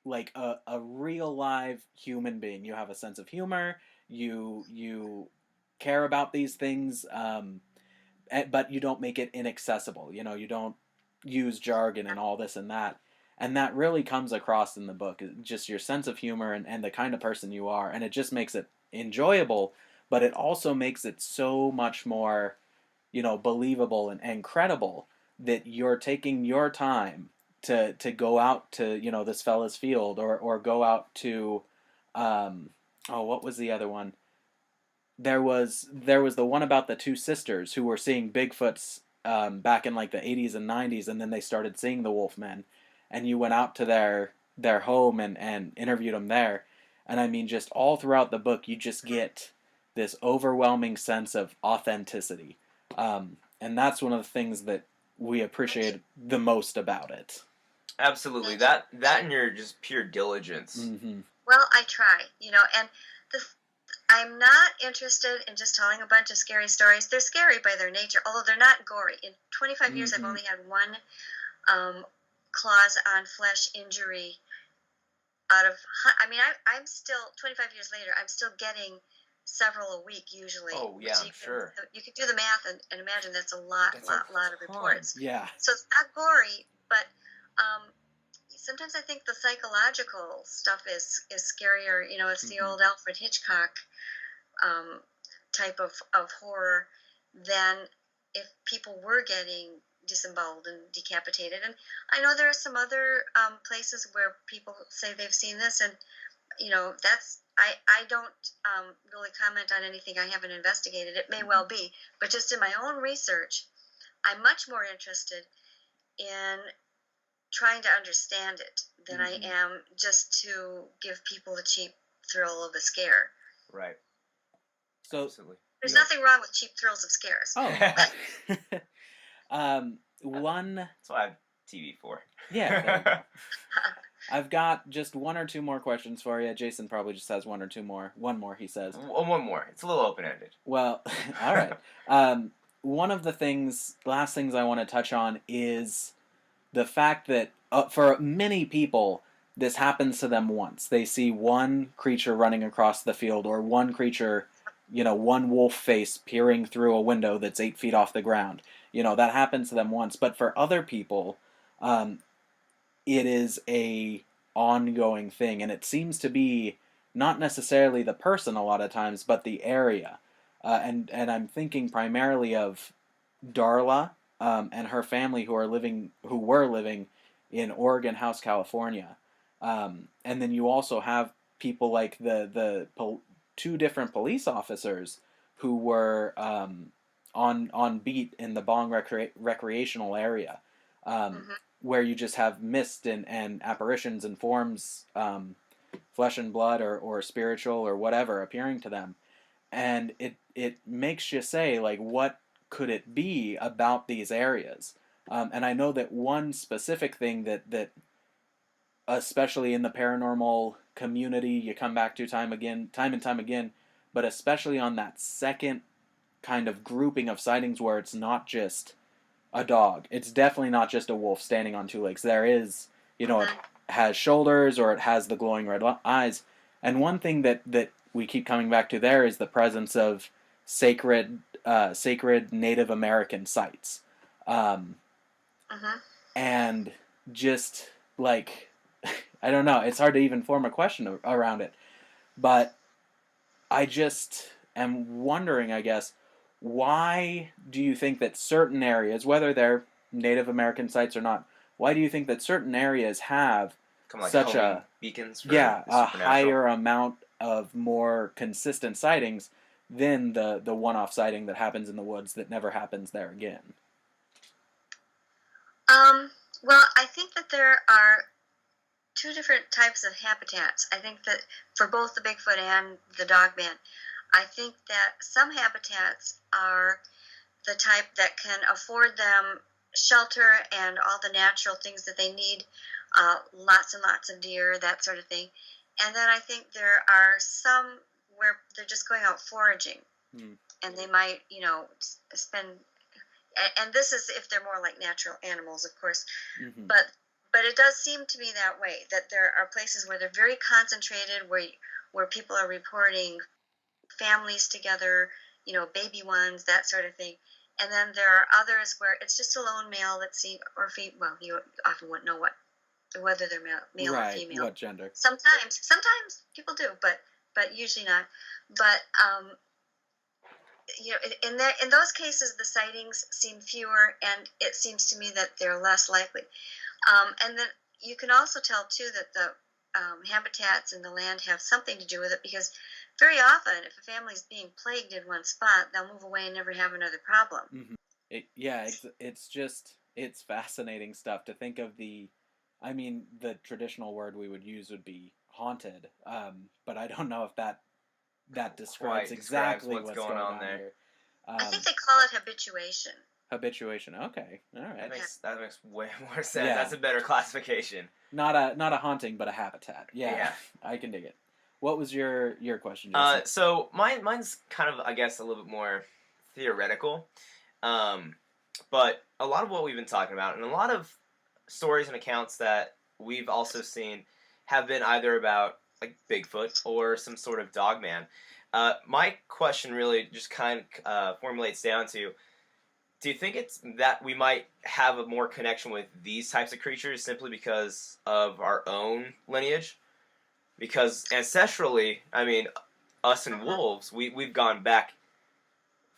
real live human being. You have a sense of humor, you care about these things, but you don't make it inaccessible. You don't use jargon and all this and that. And that really comes across in the book, just your sense of humor and the kind of person you are. And it just makes it enjoyable, but it also makes it so much more, believable and credible that you're taking your time to go out to, this fella's field, or go out to, what was the other one? There was the one about the two sisters who were seeing Bigfoots back in like the 80s and 90s, and then they started seeing the wolfmen. And you went out to their home and interviewed them there. And just all throughout the book, you just get this overwhelming sense of authenticity. And that's one of the things that we appreciate the most about it. Absolutely. That and your just pure diligence. Mm-hmm. Well, I try, and I'm not interested in just telling a bunch of scary stories. They're scary by their nature, although they're not gory. In 25 years, I've only had one claws on flesh injury out of, I'm still, 25 years later, I'm still getting several a week usually. Oh yeah, sure. You could do the math and imagine that's a lot of reports. Yeah. So it's not gory, but sometimes I think the psychological stuff is scarier. It's the old Alfred Hitchcock type of horror than if people were getting disemboweled and decapitated. And I know there are some other places where people say they've seen this, and that's I don't really comment on anything I haven't investigated. It may well be, but just in my own research, I'm much more interested in trying to understand it than I am just to give people a cheap thrill of a scare. Right. So absolutely. There's nothing wrong with cheap thrills of scares. Oh. One. That's what I have TV for. Yeah. I've got just one or two more questions for you. Jason probably just has one or two more. One more, he says. One more. It's a little open-ended. Well, all right. One of the last things I want to touch on is the fact that for many people, this happens to them once. They see one creature running across the field, or one creature, one wolf face peering through a window that's 8 feet off the ground. That happens to them once. But for other people, it is a ongoing thing, and it seems to be not necessarily the person a lot of times, but the area. And I'm thinking primarily of Darla and her family who were living in Oregon House, California. And then you also have people like the two different police officers who were on beat in the Bong recreational area, where you just have mist and apparitions and forms, flesh and blood or spiritual or whatever appearing to them. And it makes you say, like, what could it be about these areas? And I know that one specific thing that especially in the paranormal community, you come back to time and time again, but especially on that second kind of grouping of sightings where it's not just a dog. It's definitely not just a wolf standing on two legs. There is, it has shoulders or it has the glowing red eyes. And one thing that we keep coming back to there is the presence of sacred Native American sites. And just like, I don't know, it's hard to even form a question around it. But I just am wondering, I guess, why do you think that certain areas, whether they're Native American sites or not, why do you think that certain areas have such a beacons for a higher amount of more consistent sightings than the one-off sighting that happens in the woods that never happens there again? Well, I think that there are two different types of habitats. I think that for both the Bigfoot and the Dogman, I think that some habitats are the type that can afford them shelter and all the natural things that they need, lots and lots of deer, that sort of thing. And then I think there are some where they're just going out foraging, and they might, spend. And this is if they're more like natural animals, of course. But it does seem to me that way, that there are places where they're very concentrated, where people are reporting families together, baby ones, that sort of thing. And then there are others where it's just a lone male that's seen, or female. Well, you often wouldn't know whether they're male or female. What gender? Sometimes people do, but usually not. But in those cases, the sightings seem fewer, and it seems to me that they're less likely. And then you can also tell too that the habitats and the land have something to do with it, because very often, if a family is being plagued in one spot, they'll move away and never have another problem. It's fascinating stuff to think of the traditional word we would use would be haunted, but I don't know if that describes exactly what's going on there. Here. I think they call it habituation. Habituation. Okay. All right. That makes way more sense. Yeah. That's a better classification. Not a haunting, but a habitat. Yeah. I can dig it. What was your question, Jason? So mine's kind of, I guess, a little bit more theoretical. But a lot of what we've been talking about, and a lot of stories and accounts that we've also seen, have been either about like Bigfoot or some sort of Dogman. My question really just kind of formulates down to, do you think it's that we might have a more connection with these types of creatures simply because of our own lineage? Because ancestrally, us and wolves, we've gone back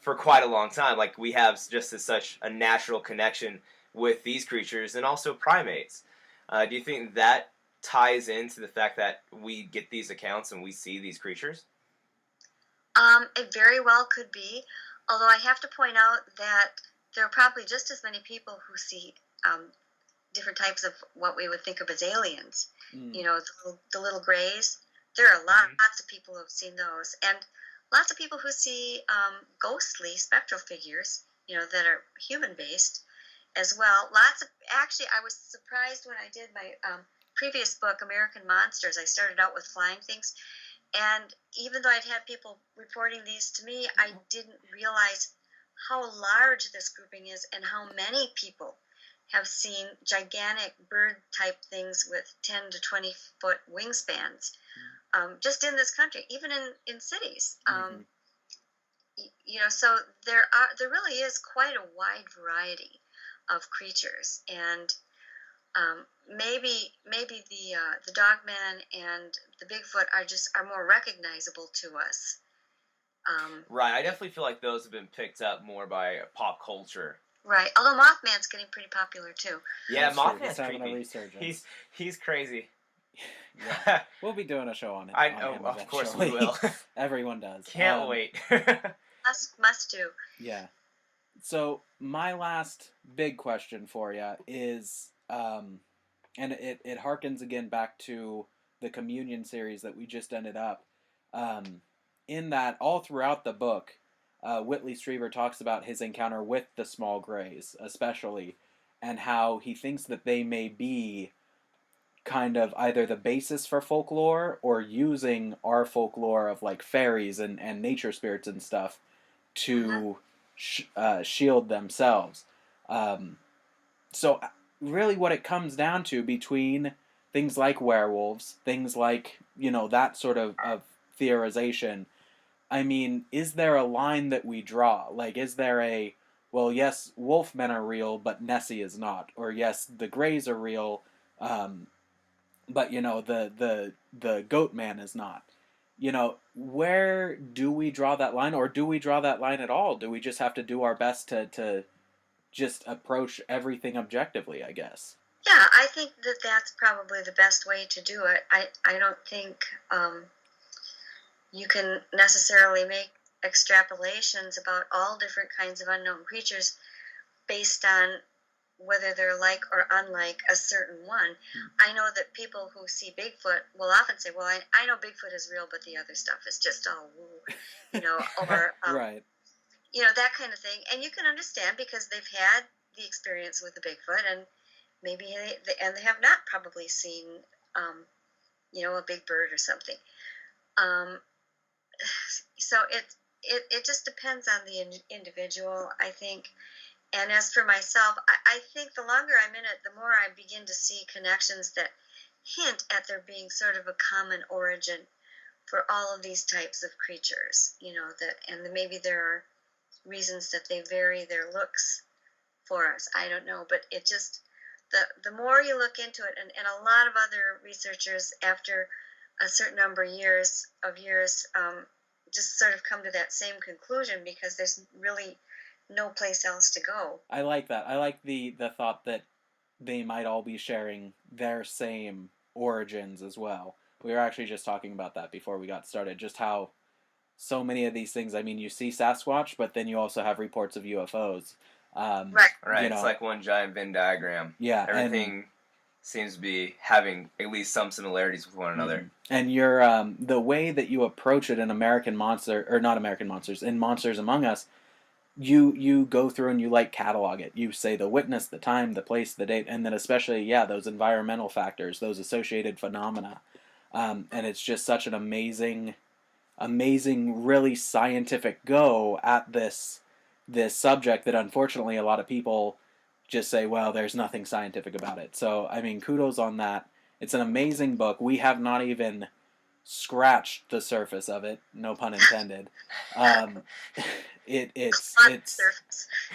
for quite a long time. Like, we have just such a natural connection with these creatures and also primates. Do you think that ties into the fact that we get these accounts and we see these creatures? It very well could be, although I have to point out that there are probably just as many people who see different types of what we would think of as aliens. The little grays. There are lots of people who have seen those, and lots of people who see ghostly spectral figures, that are human-based as well. Actually, I was surprised when I did my previous book, American Monsters. I started out with flying things, and even though I'd had people reporting these to me, I didn't realize how large this grouping is and how many people have seen gigantic bird-type things with 10 to 20-foot wingspans, just in this country, even in cities. So there really is quite a wide variety of creatures, and maybe the Dogman and the Bigfoot are more recognizable to us. Right, I definitely feel like those have been picked up more by pop culture. Right, although Mothman's getting pretty popular too. Yeah, Mothman's having a resurgence. He's crazy. Yeah. We'll be doing a show on it. Of course we will. Everyone does. Can't wait. Must do. Yeah. So my last big question for you is, and it harkens again back to the communion series that we just ended up. In that, all throughout the book, Whitley Strieber talks about his encounter with the small greys, especially, and how he thinks that they may be kind of either the basis for folklore or using our folklore of like fairies and nature spirits and stuff to shield themselves. So really what it comes down to between things like werewolves, things like, that sort of theorization, I mean, is there a line that we draw? Like, is there a, well, yes, wolfmen are real, but Nessie is not. Or yes, the greys are real, but the goat man is not. Where do we draw that line, or do we draw that line at all? Do we just have to do our best to just approach everything objectively, I guess? Yeah, I think that that's probably the best way to do it. I don't think you can necessarily make extrapolations about all different kinds of unknown creatures based on whether they're like or unlike a certain one. I know that people who see Bigfoot will often say, well, I know Bigfoot is real, but the other stuff is just all woo, or, right. That kind of thing. And you can understand because they've had the experience with the Bigfoot, and maybe they have not probably seen, a big bird or something. So it just depends on the individual, I think. And as for myself, I think the longer I'm in it, the more I begin to see connections that hint at there being sort of a common origin for all of these types of creatures, and maybe there are reasons that they vary their looks for us. I don't know, but it just, the more you look into it, and a lot of other researchers after a certain number of years just sort of come to that same conclusion, because there's really no place else to go. I like that. I like the thought that they might all be sharing their same origins as well. We were actually just talking about that before we got started, just how so many of these things, I mean, you see Sasquatch, but then you also have reports of UFOs. Right. It's like one giant Venn diagram. Yeah. Everything seems to be having at least some similarities with one another. And you're the way that you approach it in American Monster, or not American Monsters, in Monsters Among Us, you go through and you catalog it. You say the witness, the time, the place, the date, and then especially, those environmental factors, those associated phenomena. And it's just such an amazing, really scientific go at this subject that unfortunately a lot of people just say, well, there's nothing scientific about it. So, I mean, kudos on that. It's an amazing book. We have not even scratched the surface of it, no pun intended. It's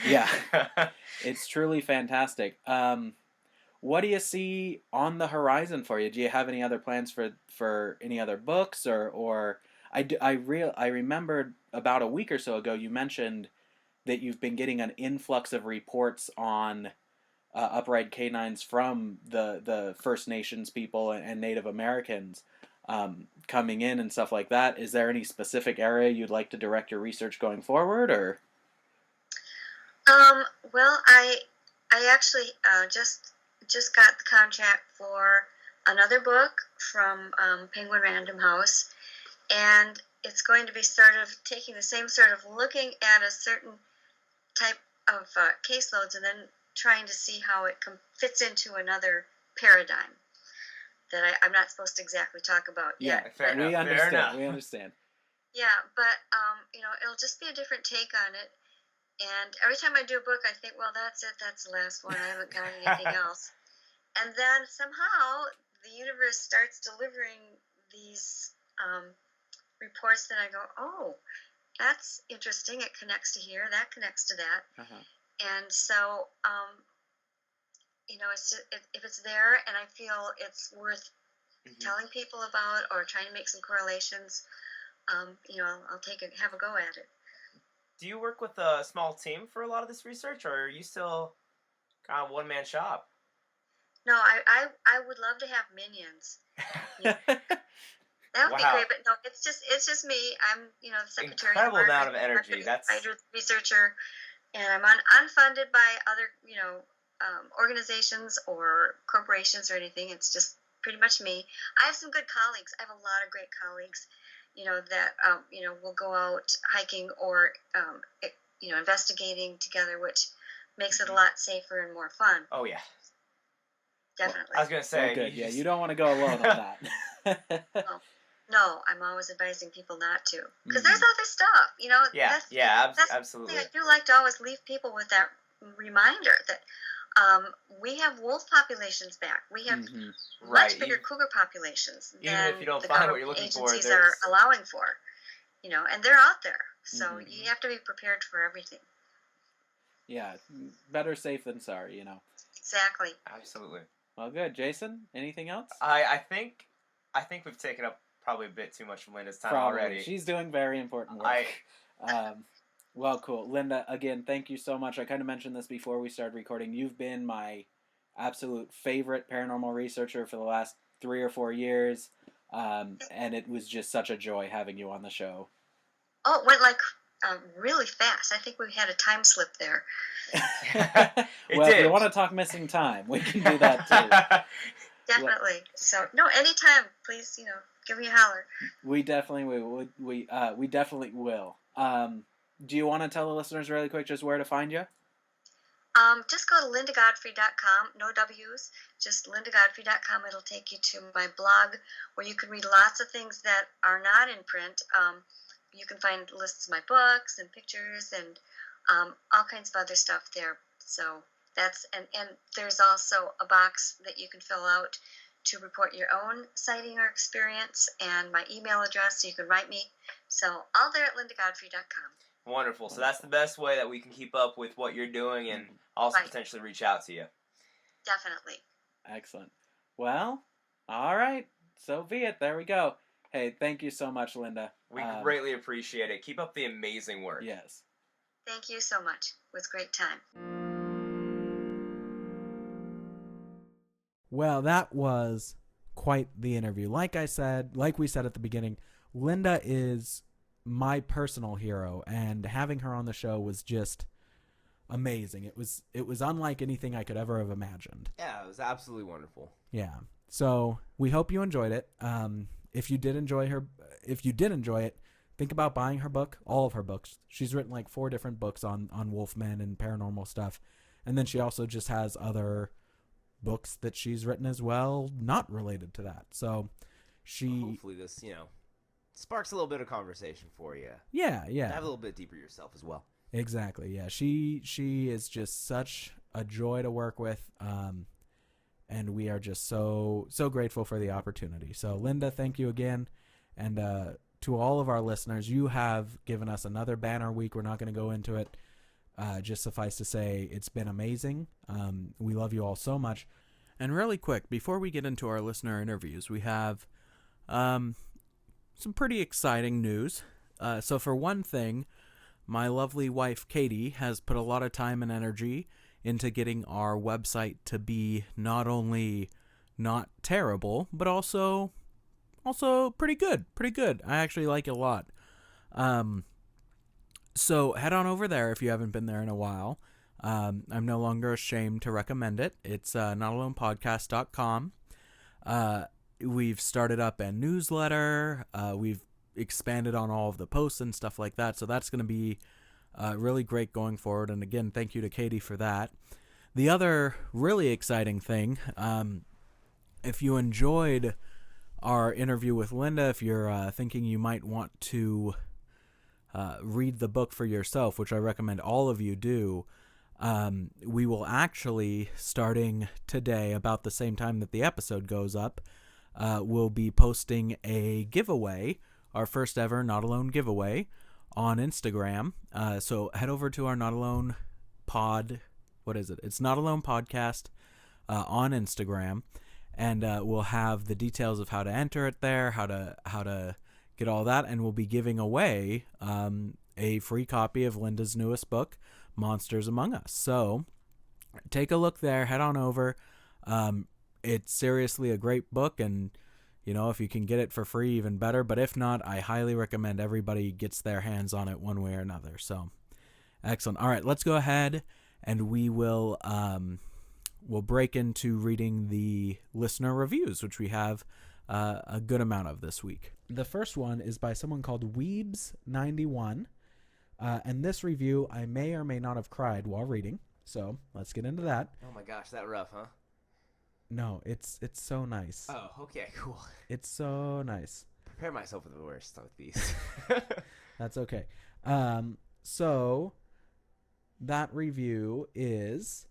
yeah, it's truly fantastic. What do you see on the horizon for you? Do you have any other plans for any other books, or I remembered about a week or so ago you mentioned that you've been getting an influx of reports on upright canines from the First Nations people and Native Americans coming in and stuff like that. Is there any specific area you'd like to direct your research going forward, or? Well, I actually just got the contract for another book from Penguin Random House, and it's going to be sort of taking the same sort of looking at a certain type of caseloads and then trying to see how it fits into another paradigm that I'm not supposed to exactly talk about yet. Fair enough. We understand. Yeah, but it'll just be a different take on it. And every time I do a book, I think, well, that's it. That's the last one. I haven't got anything else. And then somehow the universe starts delivering these reports that I go, oh, that's interesting. It connects to here. That connects to that. And so, it's just, if it's there and I feel it's worth telling people about or trying to make some correlations, I'll have a go at it. Do you work with a small team for a lot of this research, or are you still kind of one-man shop? No, I would love to have minions. That would be great, but no, it's just me. I'm the secretary. Incredible amount of energy. That's researcher, and I'm unfunded by other organizations or corporations or anything. It's just pretty much me. I have some good colleagues. I have a lot of great colleagues. that we'll go out hiking or investigating together, which makes it a lot safer and more fun. Oh yeah, definitely. I was gonna say, good. You don't want to go alone on that. No, I'm always advising people not to, because there's other stuff. Absolutely. I do like to always leave people with that reminder that we have wolf populations back. We have much bigger cougar populations than if you don't the find what you're looking agencies for, are allowing for. And they're out there, so you have to be prepared for everything. Yeah, better safe than sorry. Exactly. Absolutely. Well, good. Jason, anything else? I think we've taken up probably a bit too much of Linda's time already. She's doing very important work. Well, cool. Linda, again, thank you so much. I kind of mentioned this before we started recording. You've been my absolute favorite paranormal researcher for the last 3 or 4 years, and it was just such a joy having you on the show. Oh, it went really fast. I think we had a time slip there. Well, if you want to talk missing time, we can do that too. Definitely. So, no, anytime, please, give me a holler. We definitely will. We definitely will. Do you want to tell the listeners really quick just where to find you? Just go to lindagodfrey.com, no W's, just lindagodfrey.com. It'll take you to my blog where you can read lots of things that are not in print. You can find lists of my books and pictures and all kinds of other stuff there. So that's, and there's also a box that you can fill out to report your own sighting or experience, and my email address so you can write me. So all there at lindagodfrey.com. Wonderful. So that's the best way that we can keep up with what you're doing and also potentially reach out to you. Definitely. Excellent. Well, all right. So be it. There we go. Hey, thank you so much, Linda. We greatly appreciate it. Keep up the amazing work. Yes. Thank you so much. It was a great time. Well, that was quite the interview. Like we said at the beginning, Linda is my personal hero, and having her on the show was just amazing. It was unlike anything I could ever have imagined. Yeah, it was absolutely wonderful. Yeah. So we hope you enjoyed it. If you did enjoy it, think about buying her book, all of her books. She's written like 4 different books on wolfmen and paranormal stuff. And then she also just has other books that she's written as well, not related to that. So hopefully this, sparks a little bit of conversation for you. Yeah. Dive a little bit deeper yourself as well. Exactly. Yeah. She is just such a joy to work with. And we are just so grateful for the opportunity. So Linda, thank you again. And to all of our listeners, you have given us another banner week. We're not going to go into it. Just suffice to say, it's been amazing. We love you all so much. And really quick, before we get into our listener interviews, we have some pretty exciting news. So for one thing, my lovely wife, Katie, has put a lot of time and energy into getting our website to be not only not terrible, but also pretty good. I actually like it a lot. So head on over there if you haven't been there in a while. I'm no longer ashamed to recommend it. It's notalonepodcast.com. We've started up a newsletter. We've expanded on all of the posts and stuff like that. So that's going to be really great going forward. And again, thank you to Katie for that. The other really exciting thing, if you enjoyed our interview with Linda, if you're thinking you might want to read the book for yourself, which I recommend all of you do, we will actually, starting today, about the same time that the episode goes up, we'll be posting a giveaway, our first ever Not Alone giveaway, on Instagram. So head over to our Not Alone pod. What is it? It's Not Alone Podcast on Instagram, and we'll have the details of how to enter it there, how to get all that, and we'll be giving away a free copy of Linda's newest book, Monsters Among Us. So take a look there, head on over. It's seriously a great book, and if you can get it for free, even better. But if not, I highly recommend everybody gets their hands on it one way or another. So excellent. All right, let's go ahead and we will we'll break into reading the listener reviews, which we have a good amount of this week. The first one is by someone called Weebs91. And this review, I may or may not have cried while reading. So let's get into that. Oh my gosh, that rough, huh? No, it's so nice. Oh, okay, cool. It's so nice. Prepare myself for the worst with these. That's okay. So that review is,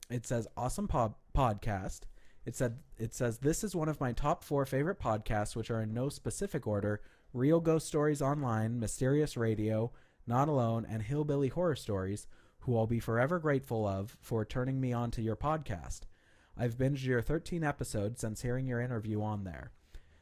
it says, awesome podcast. It says, this is one of my top 4 favorite podcasts, which are in no specific order: Real Ghost Stories Online, Mysterious Radio, Not Alone, and Hillbilly Horror Stories, who I'll be forever grateful of for turning me on to your podcast. I've binged your 13 episodes since hearing your interview on there.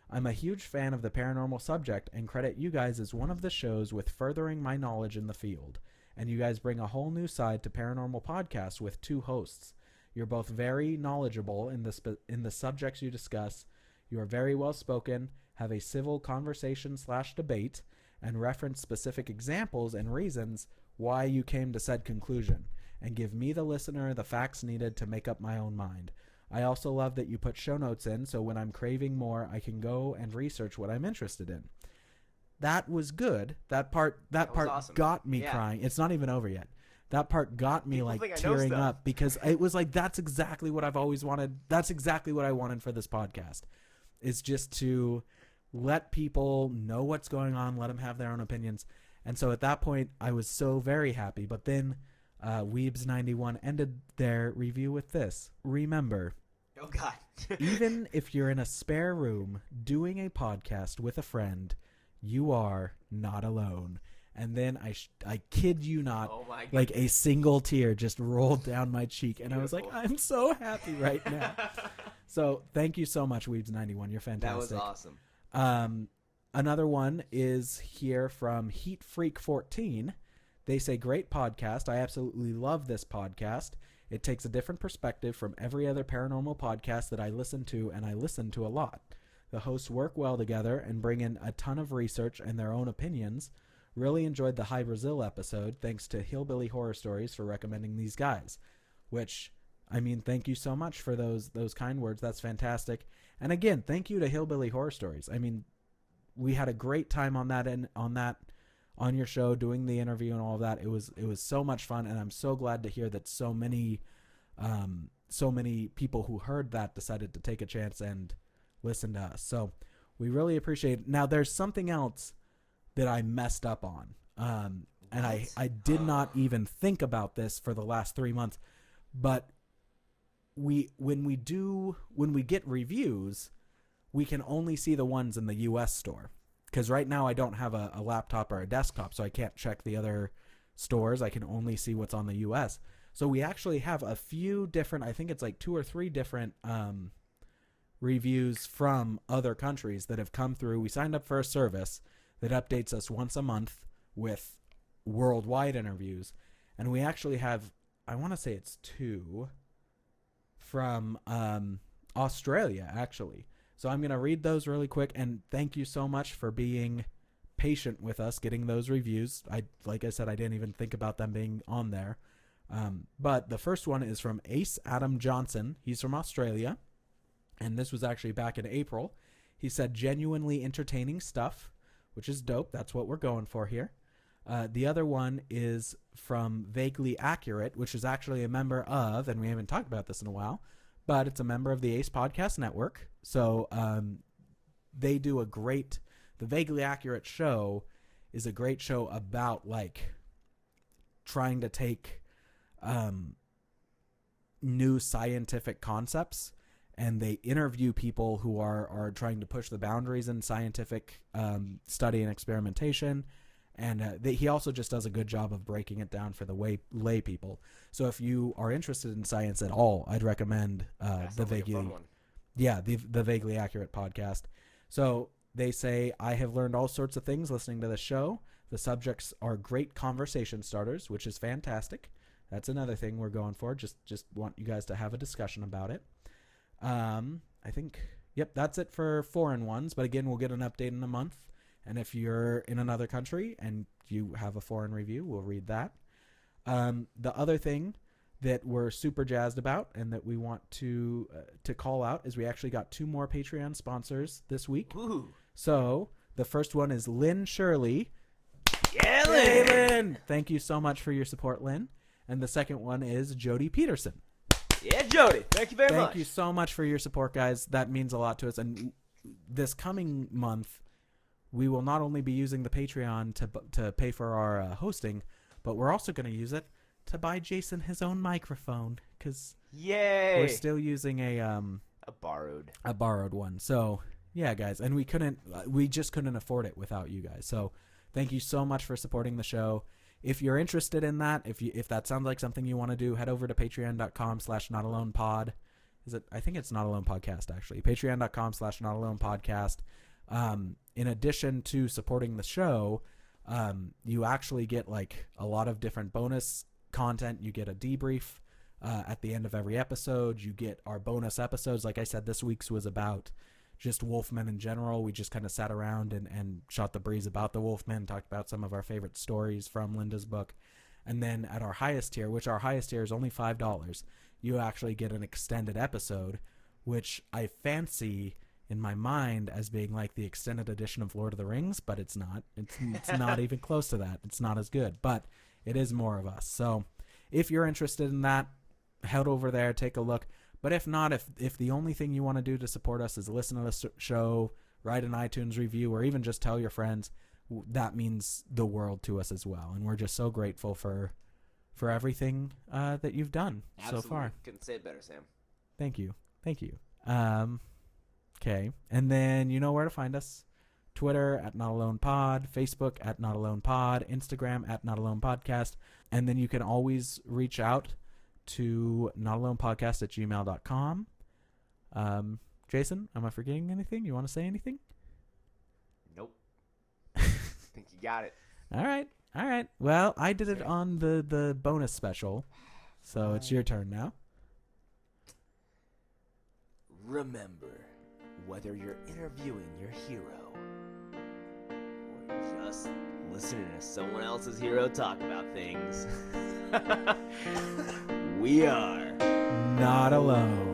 I'm a huge fan of the paranormal subject and credit you guys as one of the shows with furthering my knowledge in the field. And you guys bring a whole new side to paranormal podcasts with 2 hosts. You're both very knowledgeable in the subjects you discuss. You are very well spoken, have a civil conversation/debate, and reference specific examples and reasons why you came to said conclusion, and give me, the listener, the facts needed to make up my own mind. I also love that you put show notes in, so when I'm craving more, I can go and research what I'm interested in. That was good. That part awesome. got me crying. It's not even over yet. That part got me People tearing up, because it was like, that's exactly what I've always wanted. That's exactly what I wanted for this podcast, is just to let people know what's going on, let them have their own opinions. And so at that point, I was so very happy. But then Weebs91 ended their review with this. Remember, oh God, even if you're in a spare room doing a podcast with a friend, you are not alone. And then I kid you not, oh my God, like a single tear just rolled down my cheek. And beautiful. I was like, I'm so happy right now. So thank you so much, Weebs91. You're fantastic. That was awesome. Another one is here from Heat Freak 14. They say, great podcast. I absolutely love this podcast. It takes a different perspective from every other paranormal podcast that I listen to, and I listen to a lot. The hosts work well together and bring in a ton of research and their own opinions. Really enjoyed the High Brazil episode. Thanks to Hillbilly Horror Stories for recommending these guys. Which, I mean, thank you so much for those kind words. That's fantastic. And again, thank you to Hillbilly Horror Stories. I mean, we had a great time on your show, doing the interview and all of that. It was so much fun, and I'm so glad to hear that so many people who heard that decided to take a chance and listen to us. So we really appreciate it. Now, there's something else that I messed up on, and I did not even think about this for the last 3 months, but when we get reviews, we can only see the ones in the U.S. store. Because right now I don't have a laptop or a desktop, so I can't check the other stores. I can only see what's on the U.S. So we actually have a few different, I think it's like 2 or 3 different reviews from other countries that have come through. We signed up for a service that updates us once a month with worldwide interviews. And we actually have, I want to say it's 2 from Australia, actually. So I'm going to read those really quick, and thank you so much for being patient with us getting those reviews. Like I said, I didn't even think about them being on there. But the first one is from Ace Adam Johnson. He's from Australia, and this was actually back in April. He said, genuinely entertaining stuff, which is dope. That's what we're going for here. The other one is from Vaguely Accurate, which is actually a member of, and we haven't talked about this in a while, but it's a member of the Ace Podcast Network. So they do the Vaguely Accurate show is a great show about like trying to take new scientific concepts, and they interview people who are trying to push the boundaries in scientific study and experimentation. And he also just does a good job of breaking it down for the lay people. So if you are interested in science at all, I'd recommend the Vaguely, the Vaguely Accurate podcast. So they say, I have learned all sorts of things listening to the show. The subjects are great conversation starters, which is fantastic. That's another thing we're going for. Just want you guys to have a discussion about it. I think, that's it for foreign ones. But again, we'll get an update in a month. And if you're in another country and you have a foreign review, we'll read that. The other thing that we're super jazzed about and that we want to call out is we actually got 2 more Patreon sponsors this week. Ooh. So the first one is Lynn Shirley. Yeah, Hey, Lynn! Thank you so much for your support, Lynn. And the second one is Jody Peterson. Yeah, Jody. Thank you very much. Thank you so much for your support, guys. That means a lot to us. And this coming month, we will not only be using the Patreon to pay for our hosting, but we're also going to use it to buy Jason his own microphone, because we're still using a borrowed one. So yeah, guys, and we just couldn't afford it without you guys. So thank you so much for supporting the show. If you're interested in that, if that sounds like something you want to do, head over to patreon.com/notalonepod. I think it's Not Alone Podcast, actually. Patreon.com/notalonepodcast. In addition to supporting the show, you actually get like a lot of different bonus content. You get a debrief at the end of every episode. You get our bonus episodes. Like I said, this week's was about just wolfmen in general. We just kind of sat around and shot the breeze about the wolfmen, talked about some of our favorite stories from Linda's book. And then at our highest tier, which our highest tier is only $5, you actually get an extended episode, which I fancy in my mind as being like the extended edition of Lord of the Rings, but it's not. It's not even close to that. It's not as good, but it is more of us. So if you're interested in that, head over there, take a look. But if not, if the only thing you want to do to support us is listen to the show, write an iTunes review, or even just tell your friends, that means the world to us as well. And we're just so grateful for everything that you've done so far. Couldn't say it better, Sam. Thank you. Okay. And then you know where to find us. Twitter @NotAlonePod, Facebook @NotAlonePod, Instagram @NotAlonePodcast. And then you can always reach out to notalonepodcast@gmail.com. Jason, am I forgetting anything? You want to say anything? Nope. Think you got it. All right. Well, I did it on the bonus special, so it's your turn now. Remember, whether you're interviewing your hero or just listening to someone else's hero talk about things, we are not alone.